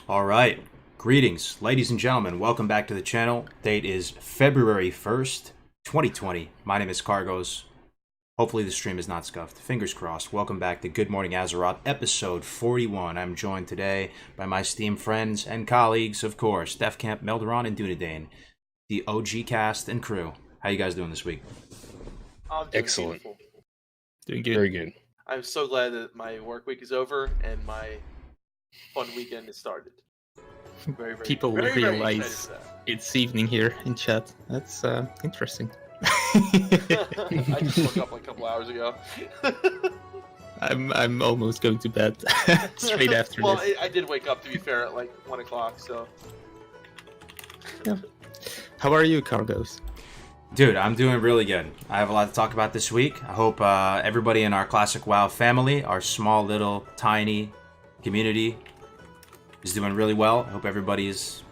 All right. Greetings, ladies and gentlemen. Welcome back to the channel. Date is February 1st, 2020. My name is Kargoz. Hopefully the stream is not scuffed. Fingers crossed. Welcome back to Good Morning Azeroth, episode 41. I'm joined today by my esteemed friends and colleagues, of course, Defcamp, Melderon and Dunedain, the OG cast and crew. How you guys doing this week? Excellent. Beautiful. Doing good. Very good. I'm so glad that my work week is over and my fun weekend has started. Very, People will very realize it's evening here in chat. That's interesting. I just woke up like a couple hours ago. I'm almost going to bed straight after well, this. I did wake up, to be fair, at like 1 o'clock, so... Yeah. How are you, Kargoz? Dude, I'm doing really good. I have a lot to talk about this week. I hope everybody in our Classic WoW family, our small, little, tiny community, is doing really well. I hope everybody's,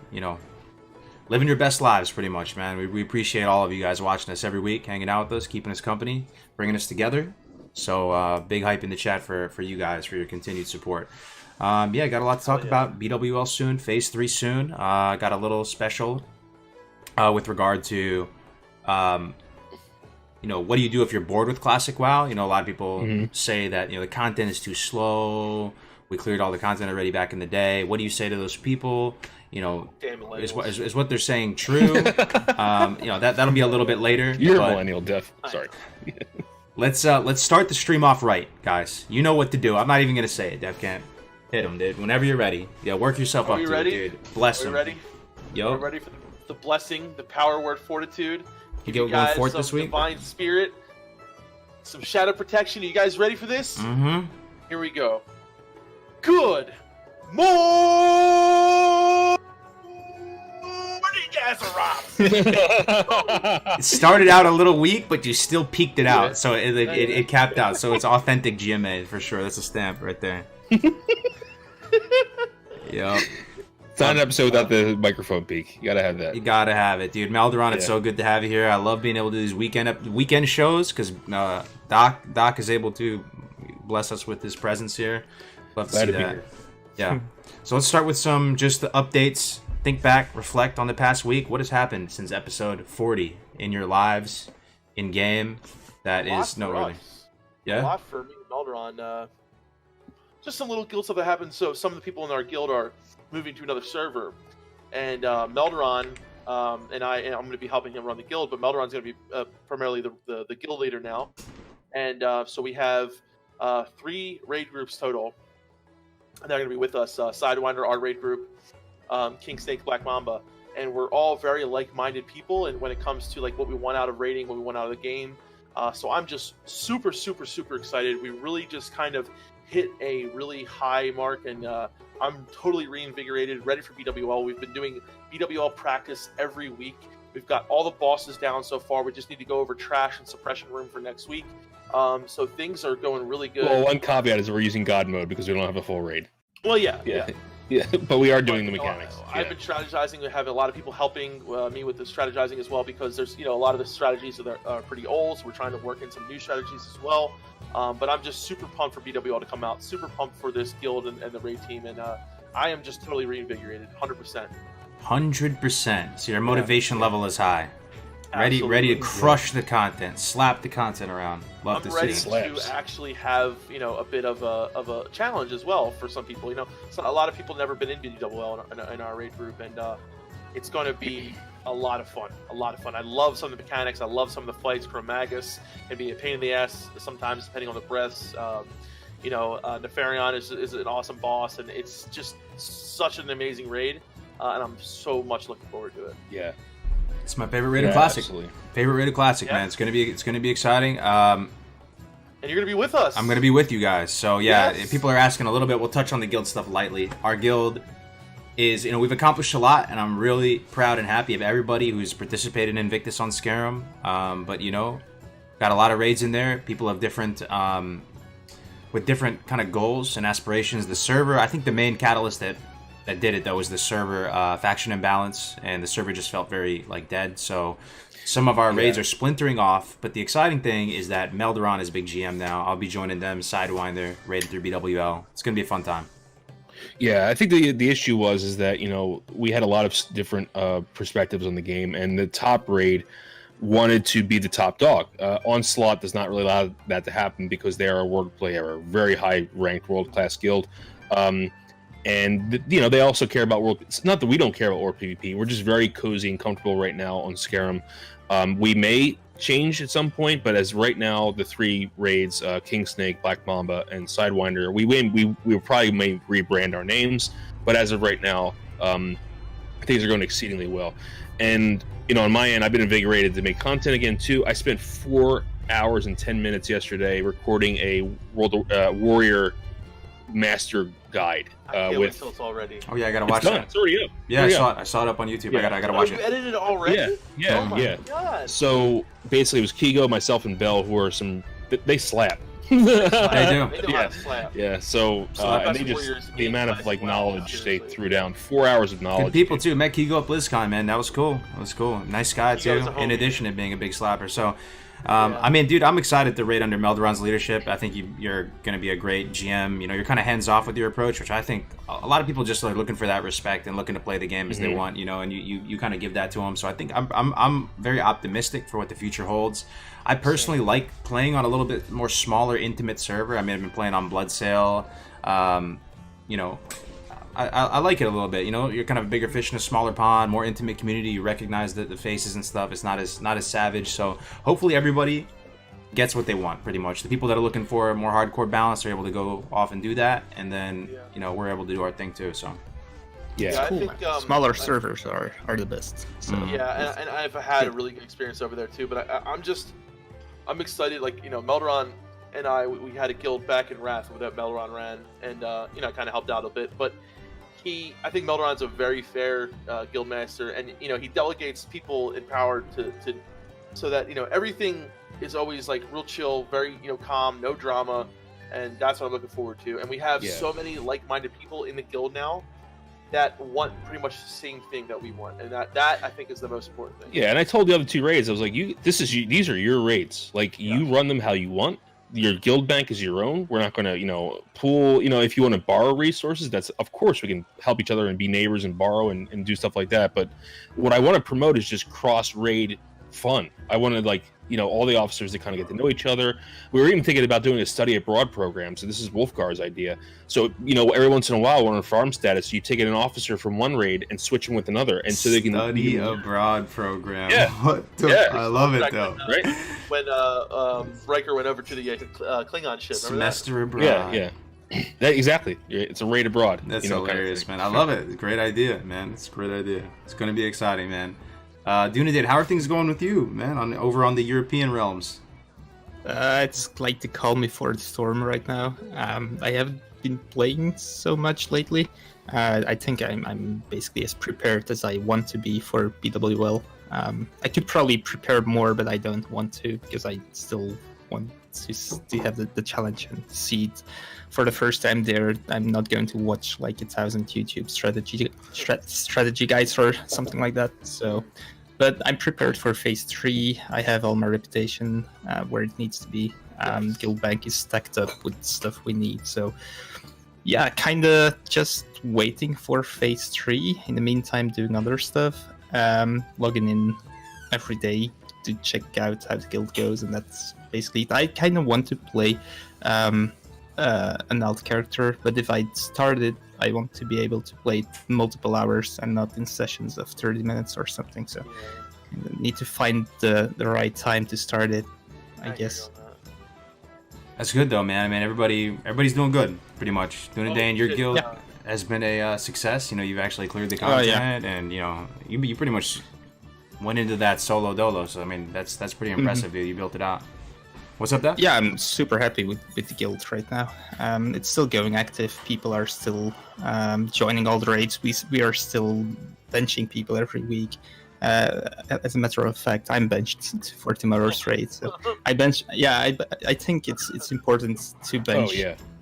living your best lives pretty much, man. We appreciate all of you guys watching us every week, hanging out with us, keeping us company, bringing us together. So big hype in the chat for you guys, for your continued support. Yeah, got a lot to talk about. BWL soon, Phase 3 soon. Got a little special with regard to... what do you do if you're bored with Classic WoW? A lot of people say that, the content is too slow. We cleared all the content already back in the day. What do you say to those people? Is what they're saying true? That'll be a little bit later. You're a millennial, Def. Sorry. Let's start the stream off right, guys. You know what to do. I'm not even gonna say it, Defcamp. Hit him, dude. Whenever you're ready. Yeah, work yourself up to it, dude. Bless him. Are we ready? Yo. Are we ready for the blessing, the power word fortitude? You going forth this week? Divine spirit, some shadow protection. Are you guys ready for this? Mm-hmm. Here we go. Good morning, Azeroth. It started out a little weak, but you still peaked it out, so it capped out. So it's authentic GMA for sure. That's a stamp right there. Yep. It's not an episode without the microphone peak. You gotta have that. You gotta have it, dude. Melderon, it's so good to have you here. I love being able to do these weekend shows because Doc is able to bless us with his presence here. Love to see that. Yeah. So let's start with some just the updates. Think back, reflect on the past week. What has happened since episode 40 in your lives, in game? That is noteworthy. Yeah. A lot for me, Melderon. Just some little guild stuff that happened. So some of the people in our guild are moving to another server, and Melderon and I'm going to be helping him run the guild, but Melderon's going to be primarily the guild leader now, and so we have 3 raid groups total, and they're going to be with us. Sidewinder, our raid group, King Snake, Black Mamba, and we're all very like-minded people, and when it comes to like what we want out of raiding, what we want out of the game, so I'm just super excited. We really just kind of hit a really high mark, and I'm totally reinvigorated, ready for BWL. We've been doing BWL practice every week. We've got all the bosses down so far. We just need to go over trash and suppression room for next week. So things are going really good. Well, one caveat is we're using God mode because we don't have a full raid. Well, yeah. But we are doing the mechanics. I've been strategizing. We have a lot of people helping me with the strategizing as well, because there's a lot of the strategies that are pretty old, so we're trying to work in some new strategies as well. But I'm just super pumped for BWL to come out, super pumped for this guild and the raid team, and I am just totally reinvigorated, 100%. 100%. So your motivation level is high. Ready to crush the content, slap the content around. Love to see it. I'm ready to actually have a bit of a challenge as well for some people. So a lot of people have never been in BWL in our raid group, and it's going to be a lot of fun. I love some of the mechanics. I love some of the fights. Chromagus can be a pain in the ass sometimes, depending on the breaths. Nefarion is an awesome boss, and it's just such an amazing raid, and I'm so much looking forward to it. Yeah. It's my favorite rated classic. Absolutely. Favorite rated classic, man. It's gonna be exciting. And you're gonna be with us. I'm gonna be with you guys. So yeah, if people are asking a little bit, we'll touch on the guild stuff lightly. Our guild is, we've accomplished a lot, and I'm really proud and happy of everybody who's participated in Invictus on Scarum. But got a lot of raids in there. People have different, with different kind of goals and aspirations. The server, I think the main catalyst that did it though was the server faction imbalance, and the server just felt very dead. So some of our raids are splintering off, but the exciting thing is that Melderon is big GM now. I'll be joining them, Sidewinder, raided through BWL. It's gonna be a fun time. Yeah, I think the issue is that we had a lot of different perspectives on the game, and the top raid wanted to be the top dog. Onslaught does not really allow that to happen because they are a wordplay, are a very high ranked world class guild, and they also care about world. It's not that we don't care about world PvP. We're just very cozy and comfortable right now on Scarum. We may change at some point, but as right now, the 3 raids, King Snake, Black Mamba, and Sidewinder, we probably may rebrand our names, but as of right now, things are going exceedingly well. And on my end, I've been invigorated to make content again too. I spent 4 hours and 10 minutes yesterday recording a Warrior Master Guide. I can't wait till it's already. Oh yeah, I gotta watch that. It's already up. Yeah, I saw it up on YouTube. Yeah. I gotta watch You it. edited it already? Yeah, Oh my God. So basically, it was Kigo, myself, and Bell who are they slap. They do. They know how to slap. Yeah, so and they just the amount of knowledge they threw down. 4 hours of knowledge. Good people too. Met Kigo at BlizzCon, man. That was cool. Nice guy too. Kigo's a homie. In addition to being a big slapper, so. I mean, dude, I'm excited to raid under Melderon's leadership. I think you're going to be a great GM. You're kind of hands off with your approach, which I think a lot of people just are looking for that respect and looking to play the game as they want. And you kind of give that to them. So I think I'm very optimistic for what the future holds. I personally like playing on a little bit more smaller, intimate server. I mean, I've been playing on Bloodsail. I like it a little bit. You're kind of a bigger fish in a smaller pond, more intimate community. You recognize the faces and stuff. It's not as savage. So hopefully everybody gets what they want, pretty much. The people that are looking for a more hardcore balance are able to go off and do that, and then we're able to do our thing too. So I cool. think Smaller servers are the best. So yeah, and I've had a really good experience over there too. But I'm excited. Like Melderon and I, we had a guild back in Wrath that Melderon ran, and I kind of helped out a bit, but. I think Melderon's a very fair guild master, and he delegates people in power to so that everything is always like real chill, very calm, no drama, and that's what I'm looking forward to. And we have so many like-minded people in the guild now that want pretty much the same thing that we want, and that I think is the most important thing. Yeah, and I told the other 2 raids, I was like, these are your raids. Like you run them how you want. Your guild bank is your own. We're not going to, pool, if you want to borrow resources, that's, of course, we can help each other and be neighbors and borrow and do stuff like that. But what I want to promote is just cross-raid fun. I want to, all the officers to kind of get to know each other. We were even thinking about doing a study abroad program. So this is Wolfgar's idea. So, every once in a while, when on farm status, you take in an officer from one raid and switch him with another. And so they can... Study abroad program. Yeah. I love it, though. Right? When Riker went over to the Klingon ship. Semester abroad. Yeah. Exactly. It's a raid abroad. That's hilarious, man. I love it. Great idea, man. It's a great idea. It's going to be exciting, man. Dunedain, how are things going with you, man, over on the European realms? It's like the calm before the storm right now. I haven't been playing so much lately. I think I'm basically as prepared as I want to be for BWL. I could probably prepare more, but I don't want to because I still want to have the challenge and see it for the first time there. I'm not going to watch like 1,000 YouTube strategy guides or something like that. So, but I'm prepared for phase 3. I have all my reputation where it needs to be. Guild bank is stacked up with stuff we need. So, yeah, kind of just waiting for phase 3. In the meantime, doing other stuff, logging in every day to check out how the guild goes, and that's basically it. I kind of want to play an alt character, but if I start it, I want to be able to play it multiple hours and not in sessions of 30 minutes or something. So I need to find the right time to start it, I guess. That's good though, man. I mean, everybody's doing good, pretty much. Dunedain, your guild has been a success. You've actually cleared the content, and you pretty much went into that solo dolo. So I mean, that's pretty impressive, dude. You built it out. What's up, there? Yeah, I'm super happy with the guild right now. It's still going active. People are still joining all the raids. We are still benching people every week. As a matter of fact, I'm benched for tomorrow's raid. So I bench. Yeah, I think it's important to bench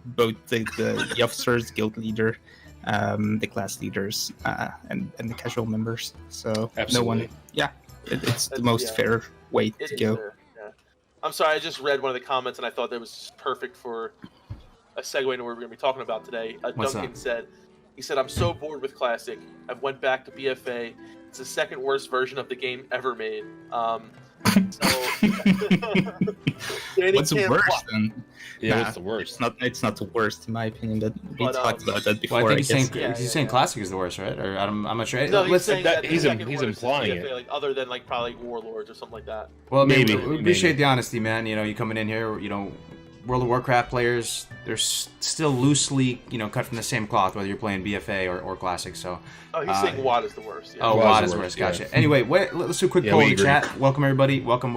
both the officers, guild leader, the class leaders, and the casual members. So Absolutely. No one. Yeah, it's the most fair way to go. Fair, yeah. I'm sorry, I just read one of the comments and I thought that was perfect for a segue into what we're going to be talking about today. What's Duncan that? said, He said, "I'm so bored with Classic. I've went back to BFA. It's the second worst version of the game ever made." Danny What's can't worse play. then? Yeah, Nah, what's the worst? It's not the worst in my opinion. But we But, talked about that before. Well, I think I he's guess. saying he's saying Classic is the worst, right? Or I'm not sure. No, he's Let's- saying that- that he's the second he's worst is implying BFA, it. like other than like probably Warlords or something like that. Well, Maybe, we appreciate maybe. the honesty, man. You know, you coming in here, you know, World of Warcraft players, they're still loosely, you know, cut from the same cloth, whether you're playing BFA or Classic. So, Oh, he's saying WAD is the worst. Yeah. oh, WoW WoD is is the worse. worst, Gotcha. yeah. Anyway, let's do a quick Yeah, poll we in the agree. chat. Welcome everybody. Welcome.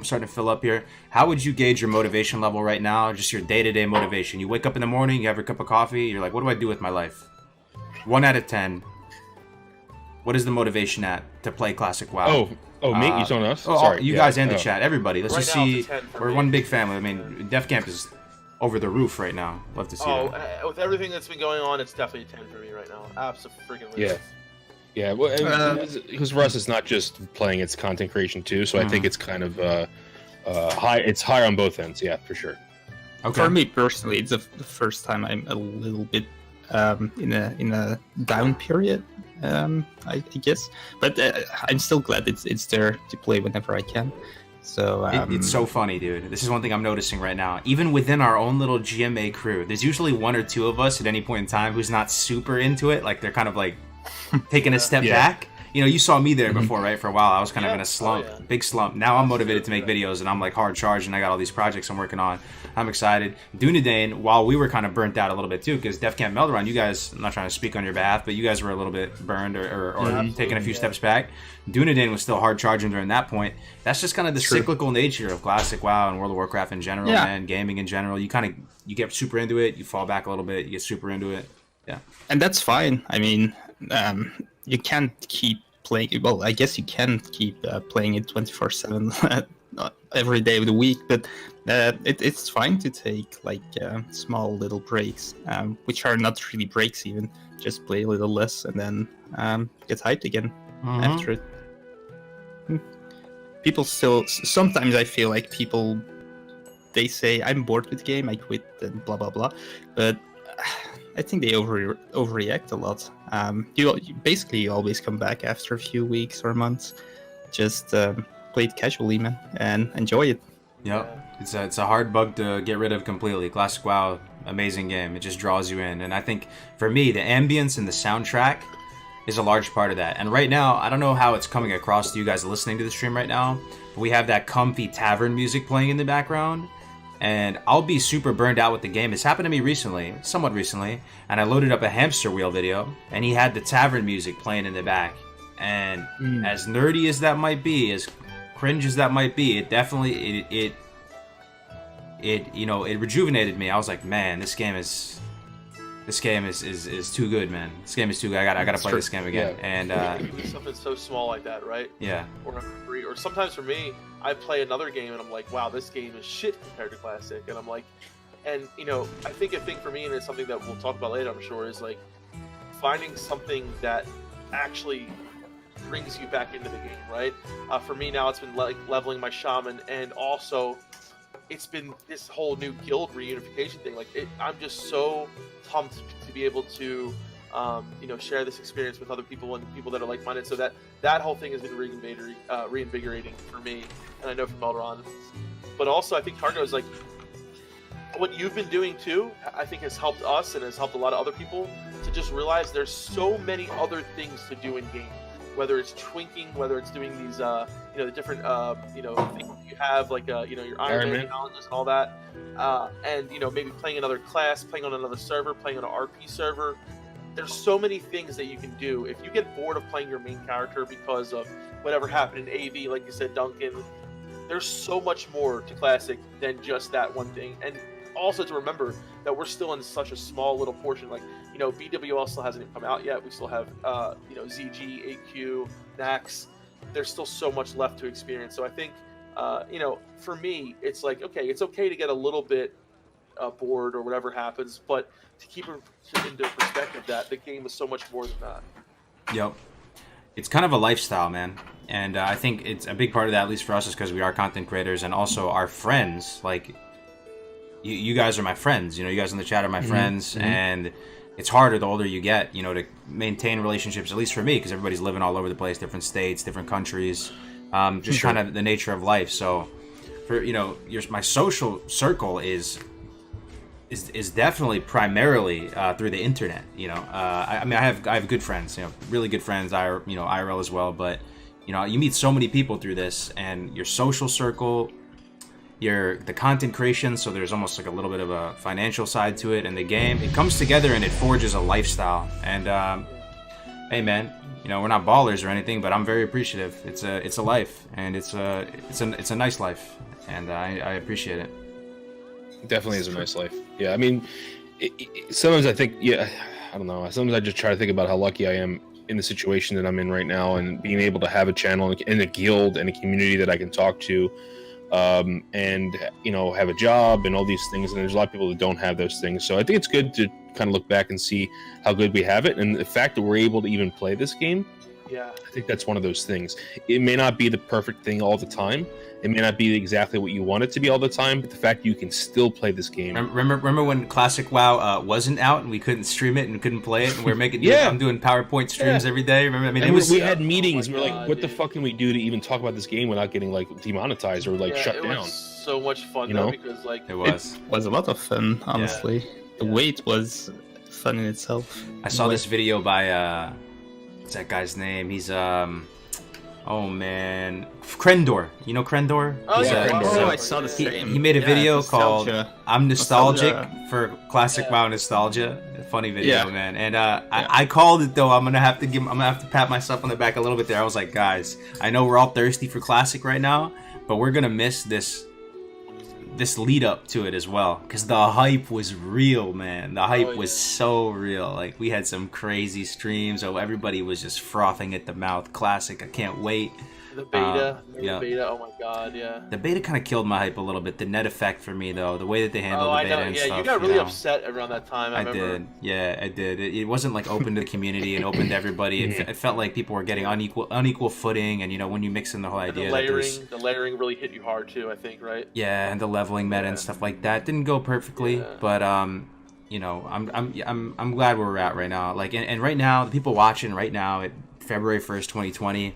Starting to fill up here. How would you gauge your motivation level right now? Just your day-to-day motivation. You wake up in the morning, you have your cup of coffee. You're like, what do I do with my life? 1 out of 10. What is the motivation at to play Classic WoW? Mate, you talking to us? Oh, Sorry, you yeah, guys and the oh. chat, everybody. Let's Right just now, see. it's a 10 for We're me. one big family. I mean, Defcamp is over the roof right now. Love to see Oh, that. with everything that's been going on, it's definitely a 10 for me right now. Absolutely. Yeah. Yeah, well, because for us, it's not just playing; it's content creation too. So I think it's kind of high. It's higher on both ends. Yeah, for sure. Okay. For me personally, it's the first time I'm a little bit in a down period. I guess, but I'm still glad it's there to play whenever I can. So It's so funny, dude. This is one thing I'm noticing right now. Even within our own little GMA crew, there's usually 1 or 2 of us at any point in time who's not super into it. Like they're kind of like taking a step back. You know, you saw me there before, right? For a while, I was kind of in a slump, big slump. Now I'm motivated to make videos, and I'm like hard charged, and I got all these projects I'm working on. I'm excited. Dunedain, while we were kind of burnt out a little bit too, because Defcamp Melderon, you guys, I'm not trying to speak on your behalf, but you guys were a little bit burned or taking a few steps back. Dunedain was still hard charging during that point. That's just kind of the cyclical nature of Classic WoW and World of Warcraft in general, man. Gaming in general. You get super into it, you fall back a little bit, you get super into it. Yeah. And that's fine. I mean, you can't keep playing. Well, I guess you can keep playing it 24/7 every day of the week, but it's fine to take like small little breaks, which are not really breaks even. Just play a little less and then get hyped again after it. People still sometimes I feel like people they say I'm bored with the game, I quit and blah blah blah, but I think they overreact a lot. You basically always come back after a few weeks or months. Just play it casually, man, and enjoy it. Yep. It's a hard bug to get rid of completely. Classic WoW, amazing game. It just draws you in. And I think for me, the ambience and the soundtrack is a large part of that. And right now, I don't know how it's coming across to you guys listening to the stream right now, but we have that comfy tavern music playing in the background. And I'll be super burned out with the game. It's happened to me recently, somewhat recently, and I loaded up a hamster wheel video, and he had the tavern music playing in the back. And as nerdy as that might be, as cringe as that might be, it definitely it rejuvenated me. I was like, man, this game is too good, man. This game is too good. I gotta play this game again. Yeah. And Something so small like that, right? yeah. Or sometimes for me, I play another game and I'm like, wow, this game is shit compared to Classic. And I'm like, and you know, I think a thing for me, and it's something that we'll talk about later, I'm sure, is like finding something that actually brings you back into the game, right? For me now, it's been like leveling my shaman, and also it's been this whole new guild reunification thing. Like, I'm just so pumped to be able to, share this experience with other people and people that are like-minded. So that whole thing has been reinvigorating for me, and I know from Melderon. But also, I think Kargoz, like, what you've been doing too, I think has helped us and has helped a lot of other people to just realize there's so many other things to do in game. Whether it's twinking, whether it's doing these, the different, things you have, like, your Ironman challenges and all that, and maybe playing another class, playing on another server, playing on an RP server. There's so many things that you can do. If you get bored of playing your main character because of whatever happened in AV, like you said, Duncan, there's so much more to Classic than just that one thing. And also to remember that we're still in such a small little portion. Like, BWL still hasn't even come out yet. We still have, ZG, AQ, Nax. There's still so much left to experience. So I think, for me, it's like, okay, it's okay to get a little bit bored or whatever happens, but to keep it into perspective that the game is so much more than that. Yep. It's kind of a lifestyle, man. And I think it's a big part of that, at least for us, is because we are content creators and also our friends. Like, you guys are my friends. You guys in the chat are my friends. And it's harder the older you get, you know, to maintain relationships, at least for me, because everybody's living all over the place, different states, different countries, just kind of the nature of life. So for, you know, my social circle is definitely primarily through the internet. You know, I mean, I have good friends, you know, really good friends, you know, IRL as well. But you know, you meet so many people through this, and your social circle, the content creation. So there's almost like a little bit of a financial side to it, and the game, it comes together and it forges a lifestyle. And hey, man, you know, we're not ballers or anything, but I'm very appreciative. It's a life, and it's a nice life, and I appreciate it. Definitely is a nice life. Yeah, I mean, sometimes I think, yeah, I don't know. Sometimes I just try to think about how lucky I am in the situation that I'm in right now, and being able to have a channel and a guild and a community that I can talk to, and you know, have a job and all these things. And there's a lot of people that don't have those things. So I think it's good to kind of look back and see how good we have it, and the fact that we're able to even play this game. Yeah, I think that's one of those things. It may not be the perfect thing all the time. It may not be exactly what you want it to be all the time, but the fact that you can still play this game. Remember when Classic WoW wasn't out and we couldn't stream it and couldn't play it, and we were making I'm doing PowerPoint streams every day. Remember? I mean, we had meetings. We were like, "What the fuck can we do to even talk about this game without getting like demonetized or like shut down?" Was so much fun, though, because like it was a lot of fun. Honestly, the wait was fun in itself. I saw this video by what's that guy's name? He's oh man, Krendor. You know Krendor? Oh, yeah. Krendor. I saw the same. He made a video called "I'm Nostalgic" for Classic Yeah. WoW Nostalgia. Funny video, Yeah. man. And I called it though. I'm gonna have to pat myself on the back a little bit there. I was like, guys, I know we're all thirsty for Classic right now, but we're gonna miss this lead up to it as well, because the hype was real, man. The hype was so real. Like, we had some crazy streams. Oh, everybody was just frothing at the mouth. Classic, I can't wait. The beta, yeah. beta. Oh my god, yeah. The beta kind of killed my hype a little bit. The net effect for me, though, the way that they handled the beta and yeah, stuff. you got really know. upset around that time. I remember. did. Yeah, I did. It wasn't like open to the community and open to everybody. It felt like people were getting unequal footing, and you know, when you mix in the whole idea, The layering really hit you hard too. I think, right? Yeah, and the leveling meta and stuff like that didn't go perfectly, but you know, I'm glad where we're at right now. Like, and right now, the people watching right now at February 1st, 2020.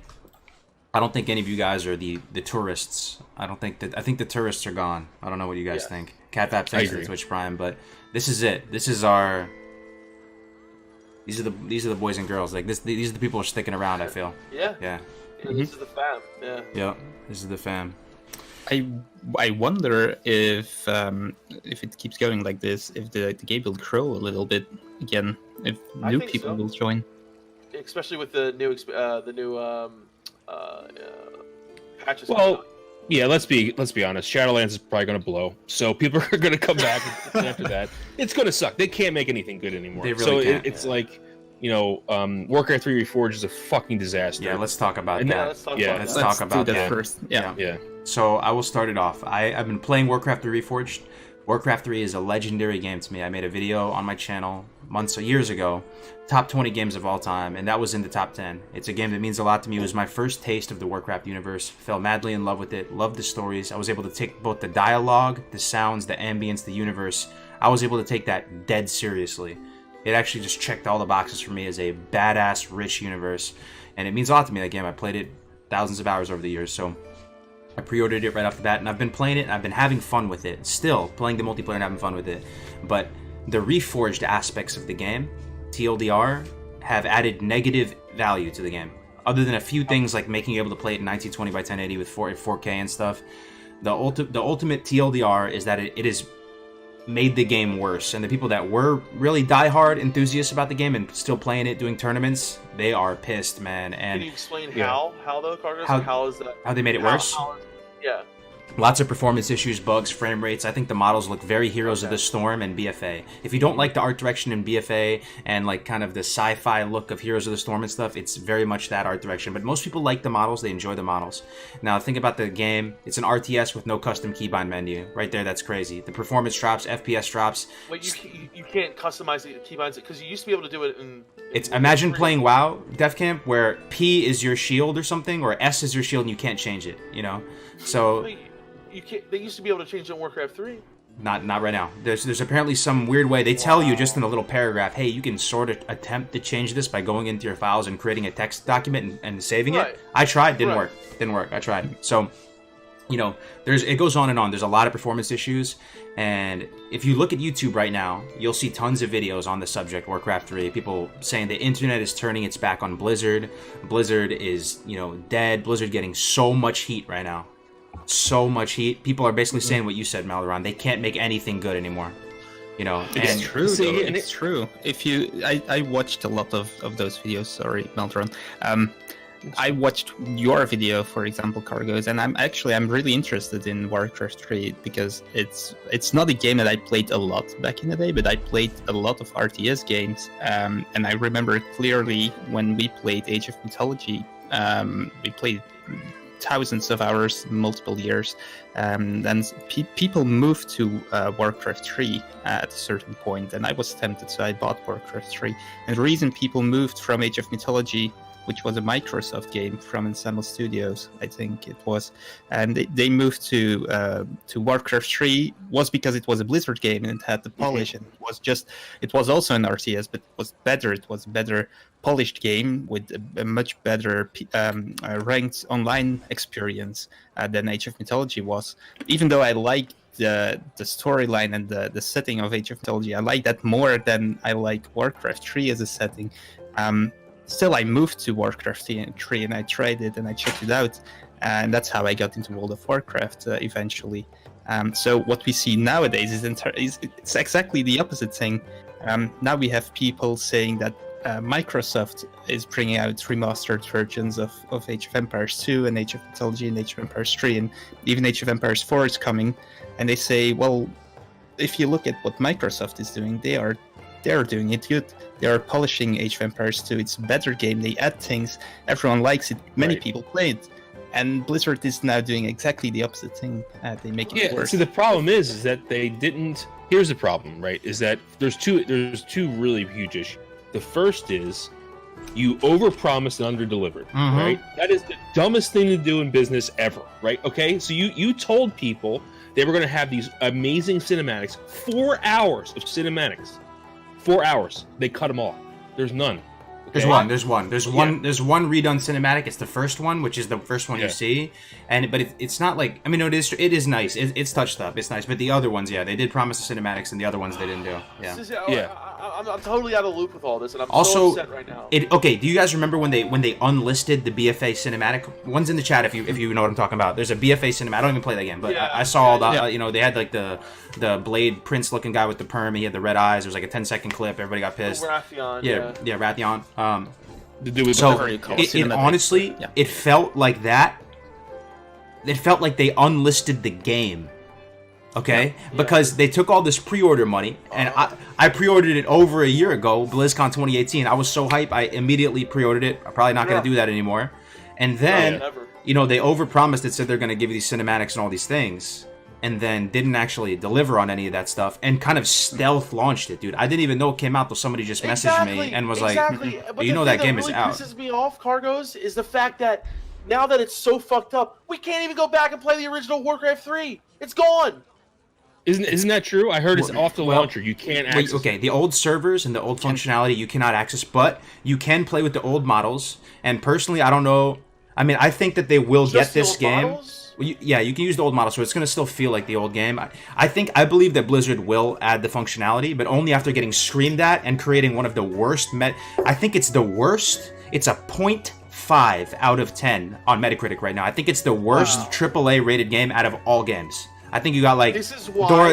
I don't think any of you guys are the tourists. I think the tourists are gone. I don't know what you guys think. Catfap, thanks for the Twitch Prime, but this is it. This is our. These are the boys and girls. Like these are the people who are sticking around. I feel. Yeah. Yeah. This is the fam. Yeah. Yep. This is the fam. I wonder if it keeps going like this, if the game will grow a little bit again, if new people will join. Especially with the new patches. Well, yeah, let's be honest. Shadowlands is probably going to blow, so people are going to come back after that. It's going to suck. They can't make anything good anymore. They really can't. It's like, you know, Warcraft 3 Reforged is a fucking disaster. Yeah, let's talk about that. Let's talk about that first. Yeah. So I will start it off. I've been playing Warcraft 3 Reforged. Warcraft 3 is a legendary game to me. I made a video on my channel years ago, top 20 games of all time, and that was in the top 10. It's a game that means a lot to me. It was my first taste of the Warcraft universe. Fell madly in love with it, loved the stories. I was able to take both the dialogue, the sounds, the ambience, the universe. I was able to take that dead seriously. It actually just checked all the boxes for me as a badass, rich universe, and it means a lot to me, that game. I played it thousands of hours over the years, so I pre-ordered it right off the bat, and I've been playing it, and I've been having fun with it. Still playing the multiplayer and having fun with it. But the Reforged aspects of the game, TLDR, have added negative value to the game. Other than a few things like making you able to play it in 1920 by 1080 with 4K and stuff, the ultimate TLDR is that it has made the game worse. And the people that were really diehard enthusiasts about the game and still playing it, doing tournaments, they are pissed, man. And can you explain how though, Kargoz? How is that? How they made it worse? Yeah. Lots of performance issues, bugs, frame rates. I think the models look very Heroes of the Storm and BFA. If you don't like the art direction in BFA and like kind of the sci-fi look of Heroes of the Storm and stuff, it's very much that art direction. But most people like the models. They enjoy the models. Now think about the game. It's an RTS with no custom keybind menu. Right there, that's crazy. The performance drops, FPS drops. Wait, you can't customize the keybinds because you used to be able to do it in Imagine playing WoW, Defcamp, where P is your shield or something, or S is your shield and you can't change it, you know? So... You can't. They used to be able to change it in Warcraft 3. Not right now. There's apparently some weird way. They tell you just in a little paragraph, hey, you can sort of attempt to change this by going into your files and creating a text document and saving it. I tried, didn't work. I tried. So, you know, it goes on and on. There's a lot of performance issues, and if you look at YouTube right now, you'll see tons of videos on the subject, Warcraft 3. People saying the internet is turning its back on Blizzard. Blizzard is, you know, dead. Blizzard getting so much heat right now. So much heat. People are basically saying what you said, Melderon. They can't make anything good anymore. You know, it's true. It's true. If I watched a lot of those videos. Sorry, Melderon. I watched your video, for example, Kargoz, and I'm really interested in Warcraft 3 because it's not a game that I played a lot back in the day, but I played a lot of RTS games, and I remember clearly when we played Age of Mythology. We played thousands of hours, multiple years, and people moved to Warcraft 3 at a certain point, and I was tempted, so I bought Warcraft 3. And the reason people moved from Age of Mythology, which was a Microsoft game from Ensemble Studios, I think it was, and they moved to Warcraft 3 was because it was a Blizzard game and it had the polish, and it was also an RTS, but it was better. It was a better polished game with a much better ranked online experience than Age of Mythology was. Even though I like the storyline and the setting of Age of Mythology, I like that more than I like Warcraft 3 as a setting. Still, I moved to Warcraft 3 and I tried it and I checked it out, and that's how I got into World of Warcraft eventually. So what we see nowadays is it's exactly the opposite thing. Now we have people saying that Microsoft is bringing out remastered versions of Age of Empires 2 and Age of Mythology and Age of Empires 3, and even Age of Empires 4 is coming. And they say, well, if you look at what Microsoft is doing, they're doing it good. They are polishing Age of Empires 2. It's a better game. They add things. Everyone likes it. Many people play it. And Blizzard is now doing exactly the opposite thing. They make it worse. See, the problem is that they didn't. Here's the problem, right? Is that there's two really huge issues. The first is you overpromised and underdelivered, right? That is the dumbest thing to do in business ever, right? Okay, so you told people they were going to have these amazing cinematics, 4 hours of cinematics. 4 hours. They cut them off. There's none. Okay? There's one redone cinematic. It's the first one, which is the first one you see, but it's not like, I mean, no, it is nice. It's touched up. It's nice, but the other ones, they did promise the cinematics, and the other ones they didn't do. I'm totally out of the loop with all this, and I'm also so upset right now. Okay, do you guys remember when they unlisted the BFA cinematic? One's in the chat if you know what I'm talking about. There's a BFA cinematic. I don't even play that game, but I saw all that. You know, they had like the Blade Prince looking guy with the perm. He had the red eyes. There was like a 10-second clip. Everybody got pissed. Rathion, Rathion. So honestly, it felt like that. It felt like they unlisted the game. Okay, because they took all this pre-order money, and I pre-ordered it over a year ago, BlizzCon 2018. I was so hyped, I immediately pre-ordered it. I'm probably not going to do that anymore. And then, you know, they overpromised it, said they're going to give you these cinematics and all these things, and then didn't actually deliver on any of that stuff, and kind of stealth launched it, dude. I didn't even know it came out till somebody just messaged me and was like, you know that game is out. What really pisses me off, Kargoz, is the fact that now that it's so fucked up, we can't even go back and play the original Warcraft 3. It's gone. Isn't that true? I heard it's off the launcher. You can't access. Okay, the old servers and the old functionality you cannot access, but you can play with the old models. And personally, I don't know. I mean, I think that they will get this game. Well, you can use the old model, so it's going to still feel like the old game. I believe that Blizzard will add the functionality, but only after getting screamed at and creating one of the worst. I think it's the worst. It's a 0.5 out of 10 on Metacritic right now. I think it's the worst AAA rated game out of all games. I think you got like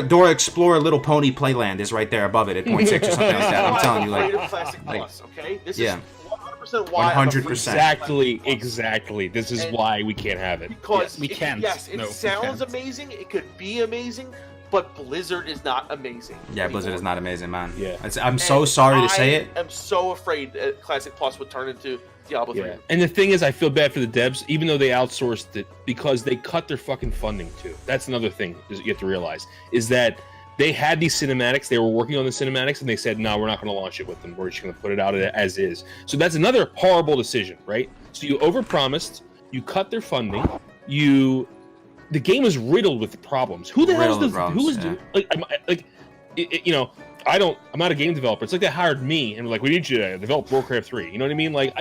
Dora Explorer Little Pony Playland is right there above it at 0.6 or something like that. I'm telling you, like, Classic Plus, okay? This is 100% why. 100%. Exactly. This is why we can't have it. Because we can't. Yes, it sounds amazing. It could be amazing, but Blizzard is not amazing. Yeah, Blizzard is not amazing, man. Yeah, I'm so sorry to say it. I'm so afraid that Classic Plus would turn into Diablo 3. Yeah. And the thing is, I feel bad for the devs, even though they outsourced it, because they cut their fucking funding too. That's another thing you have to realize, is that they had these cinematics, they were working on the cinematics, and they said, no, we're not going to launch it with them. We're just going to put it out as is. So that's another horrible decision, right? So you overpromised, you cut their funding, you the game is riddled with problems. Who the hell is you know, I'm not a game developer. It's like they hired me and were like, we need you to develop Warcraft 3. You know what I mean? Like,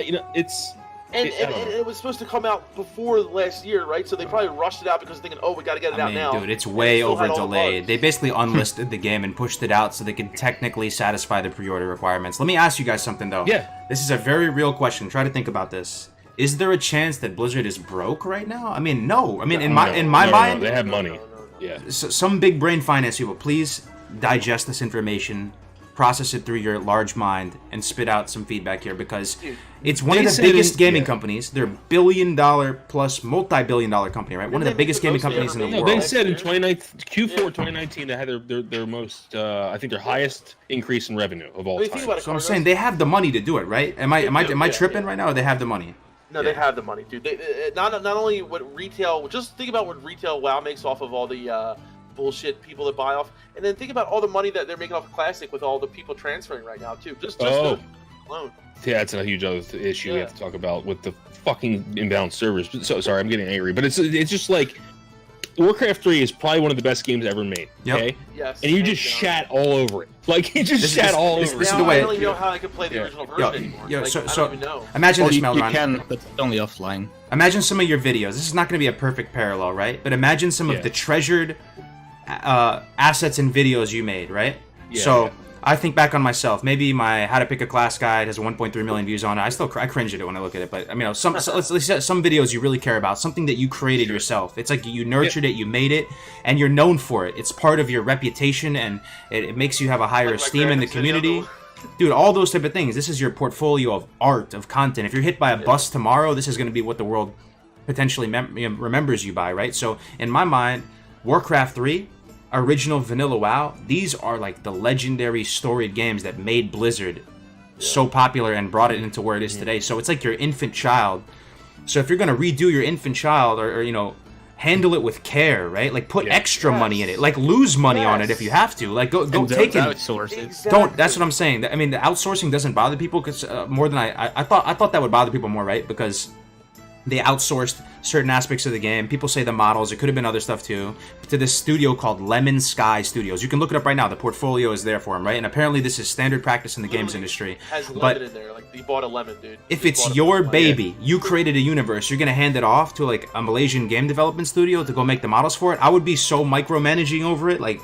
And it was supposed to come out before last year, right? So they probably rushed it out because they're thinking, oh, we got to get it out now. Dude, it's way over delayed. They basically unlisted the game and pushed it out so they could technically satisfy the pre-order requirements. Let me ask you guys something, though. Yeah. This is a very real question. Try to think about this. Is there a chance that Blizzard is broke right now? I mean, no. I mean, in my mind, they have money. Yeah. So, some big brain finance people, please digest this information, process it through your large mind, and spit out some feedback here, because it's one of the biggest gaming companies. They're $1 billion plus multi-billion dollar company, right? One of the biggest gaming companies in the world. They said in Q4 2019 they had their most, I think their highest increase in revenue of all time. So I'm saying they have the money to do it, right? Am I tripping right now, or they have the money? No, they have the money, dude. They, not only what retail, just think about what retail WoW makes off of all the bullshit people that buy off, and then think about all the money that they're making off of Classic with all the people transferring right now too. Just alone. Yeah, that's a huge other issue we have to talk about with the fucking inbound servers. So sorry, I'm getting angry, but it's just like Warcraft 3 is probably one of the best games ever made. Okay. Yes. And you just shat all over it. Like you just shat all over it. This is the way. I don't even know how I could play the original version anymore. So I don't even know. Imagine this, Melderon. You can, but only offline. Imagine some of your videos. This is not going to be a perfect parallel, right? But imagine some of the treasured assets and videos you made, right? Yeah, I think back on myself. Maybe my How to Pick a Class guide has 1.3 million views on it. I cringe at it when I look at it. But I mean, some videos you really care about, something that you created yourself. It's like you nurtured it, you made it, and you're known for it. It's part of your reputation, and it makes you have a higher esteem in the community. Dude, all those type of things. This is your portfolio of art, of content. If you're hit by a bus tomorrow, this is going to be what the world potentially remembers you by, right? So in my mind, Warcraft 3, original vanilla WoW, these are like the legendary storied games that made Blizzard so popular and brought it into where it is today. So it's like your infant child. So if you're going to redo your infant child, or you know, handle it with care, right? Like put extra money in it, like lose money on it if you have to. Like go take it. Outsource it. Exactly. Don't. That's what I'm saying. I mean, the outsourcing doesn't bother people because more than I thought that would bother people more, right? Because they outsourced certain aspects of the game. People say the models. It could have been other stuff too. To this studio called Lemon Sky Studios. You can look it up right now. The portfolio is there for them, right? And apparently this is standard practice in the games industry. Has lemon in there. Like you bought a lemon, dude. If it's your baby, you created a universe, you're gonna hand it off to like a Malaysian game development studio to go make the models for it. I would be so micromanaging over it, like,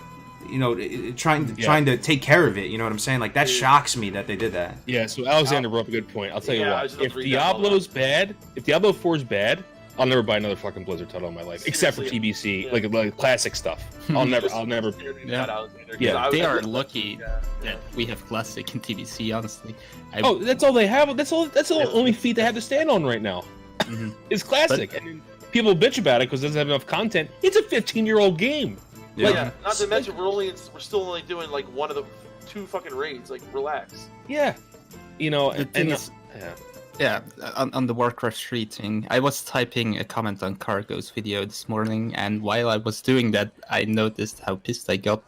you know, trying to take care of it. You know what I'm saying? Like that shocks me that they did that. Yeah. So Alexander brought up a good point. I'll tell you what. If Diablo's bad, if Diablo 4 is bad, I'll never buy another fucking Blizzard title in my life, except for TBC, like classic stuff. I'll never. Yeah, they are lucky that we have classic and TBC. Honestly, that's all they have. That's the only feat they have to stand on right now. It's classic, and people bitch about it because it doesn't have enough content. It's a 15-year-old game. Yeah. Not to mention we're still only doing like one of the 2 fucking raids. Like relax. Yeah, you know, on the Warcraft 3 thing, I was typing a comment on Kargoz video this morning, and while I was doing that, I noticed how pissed I got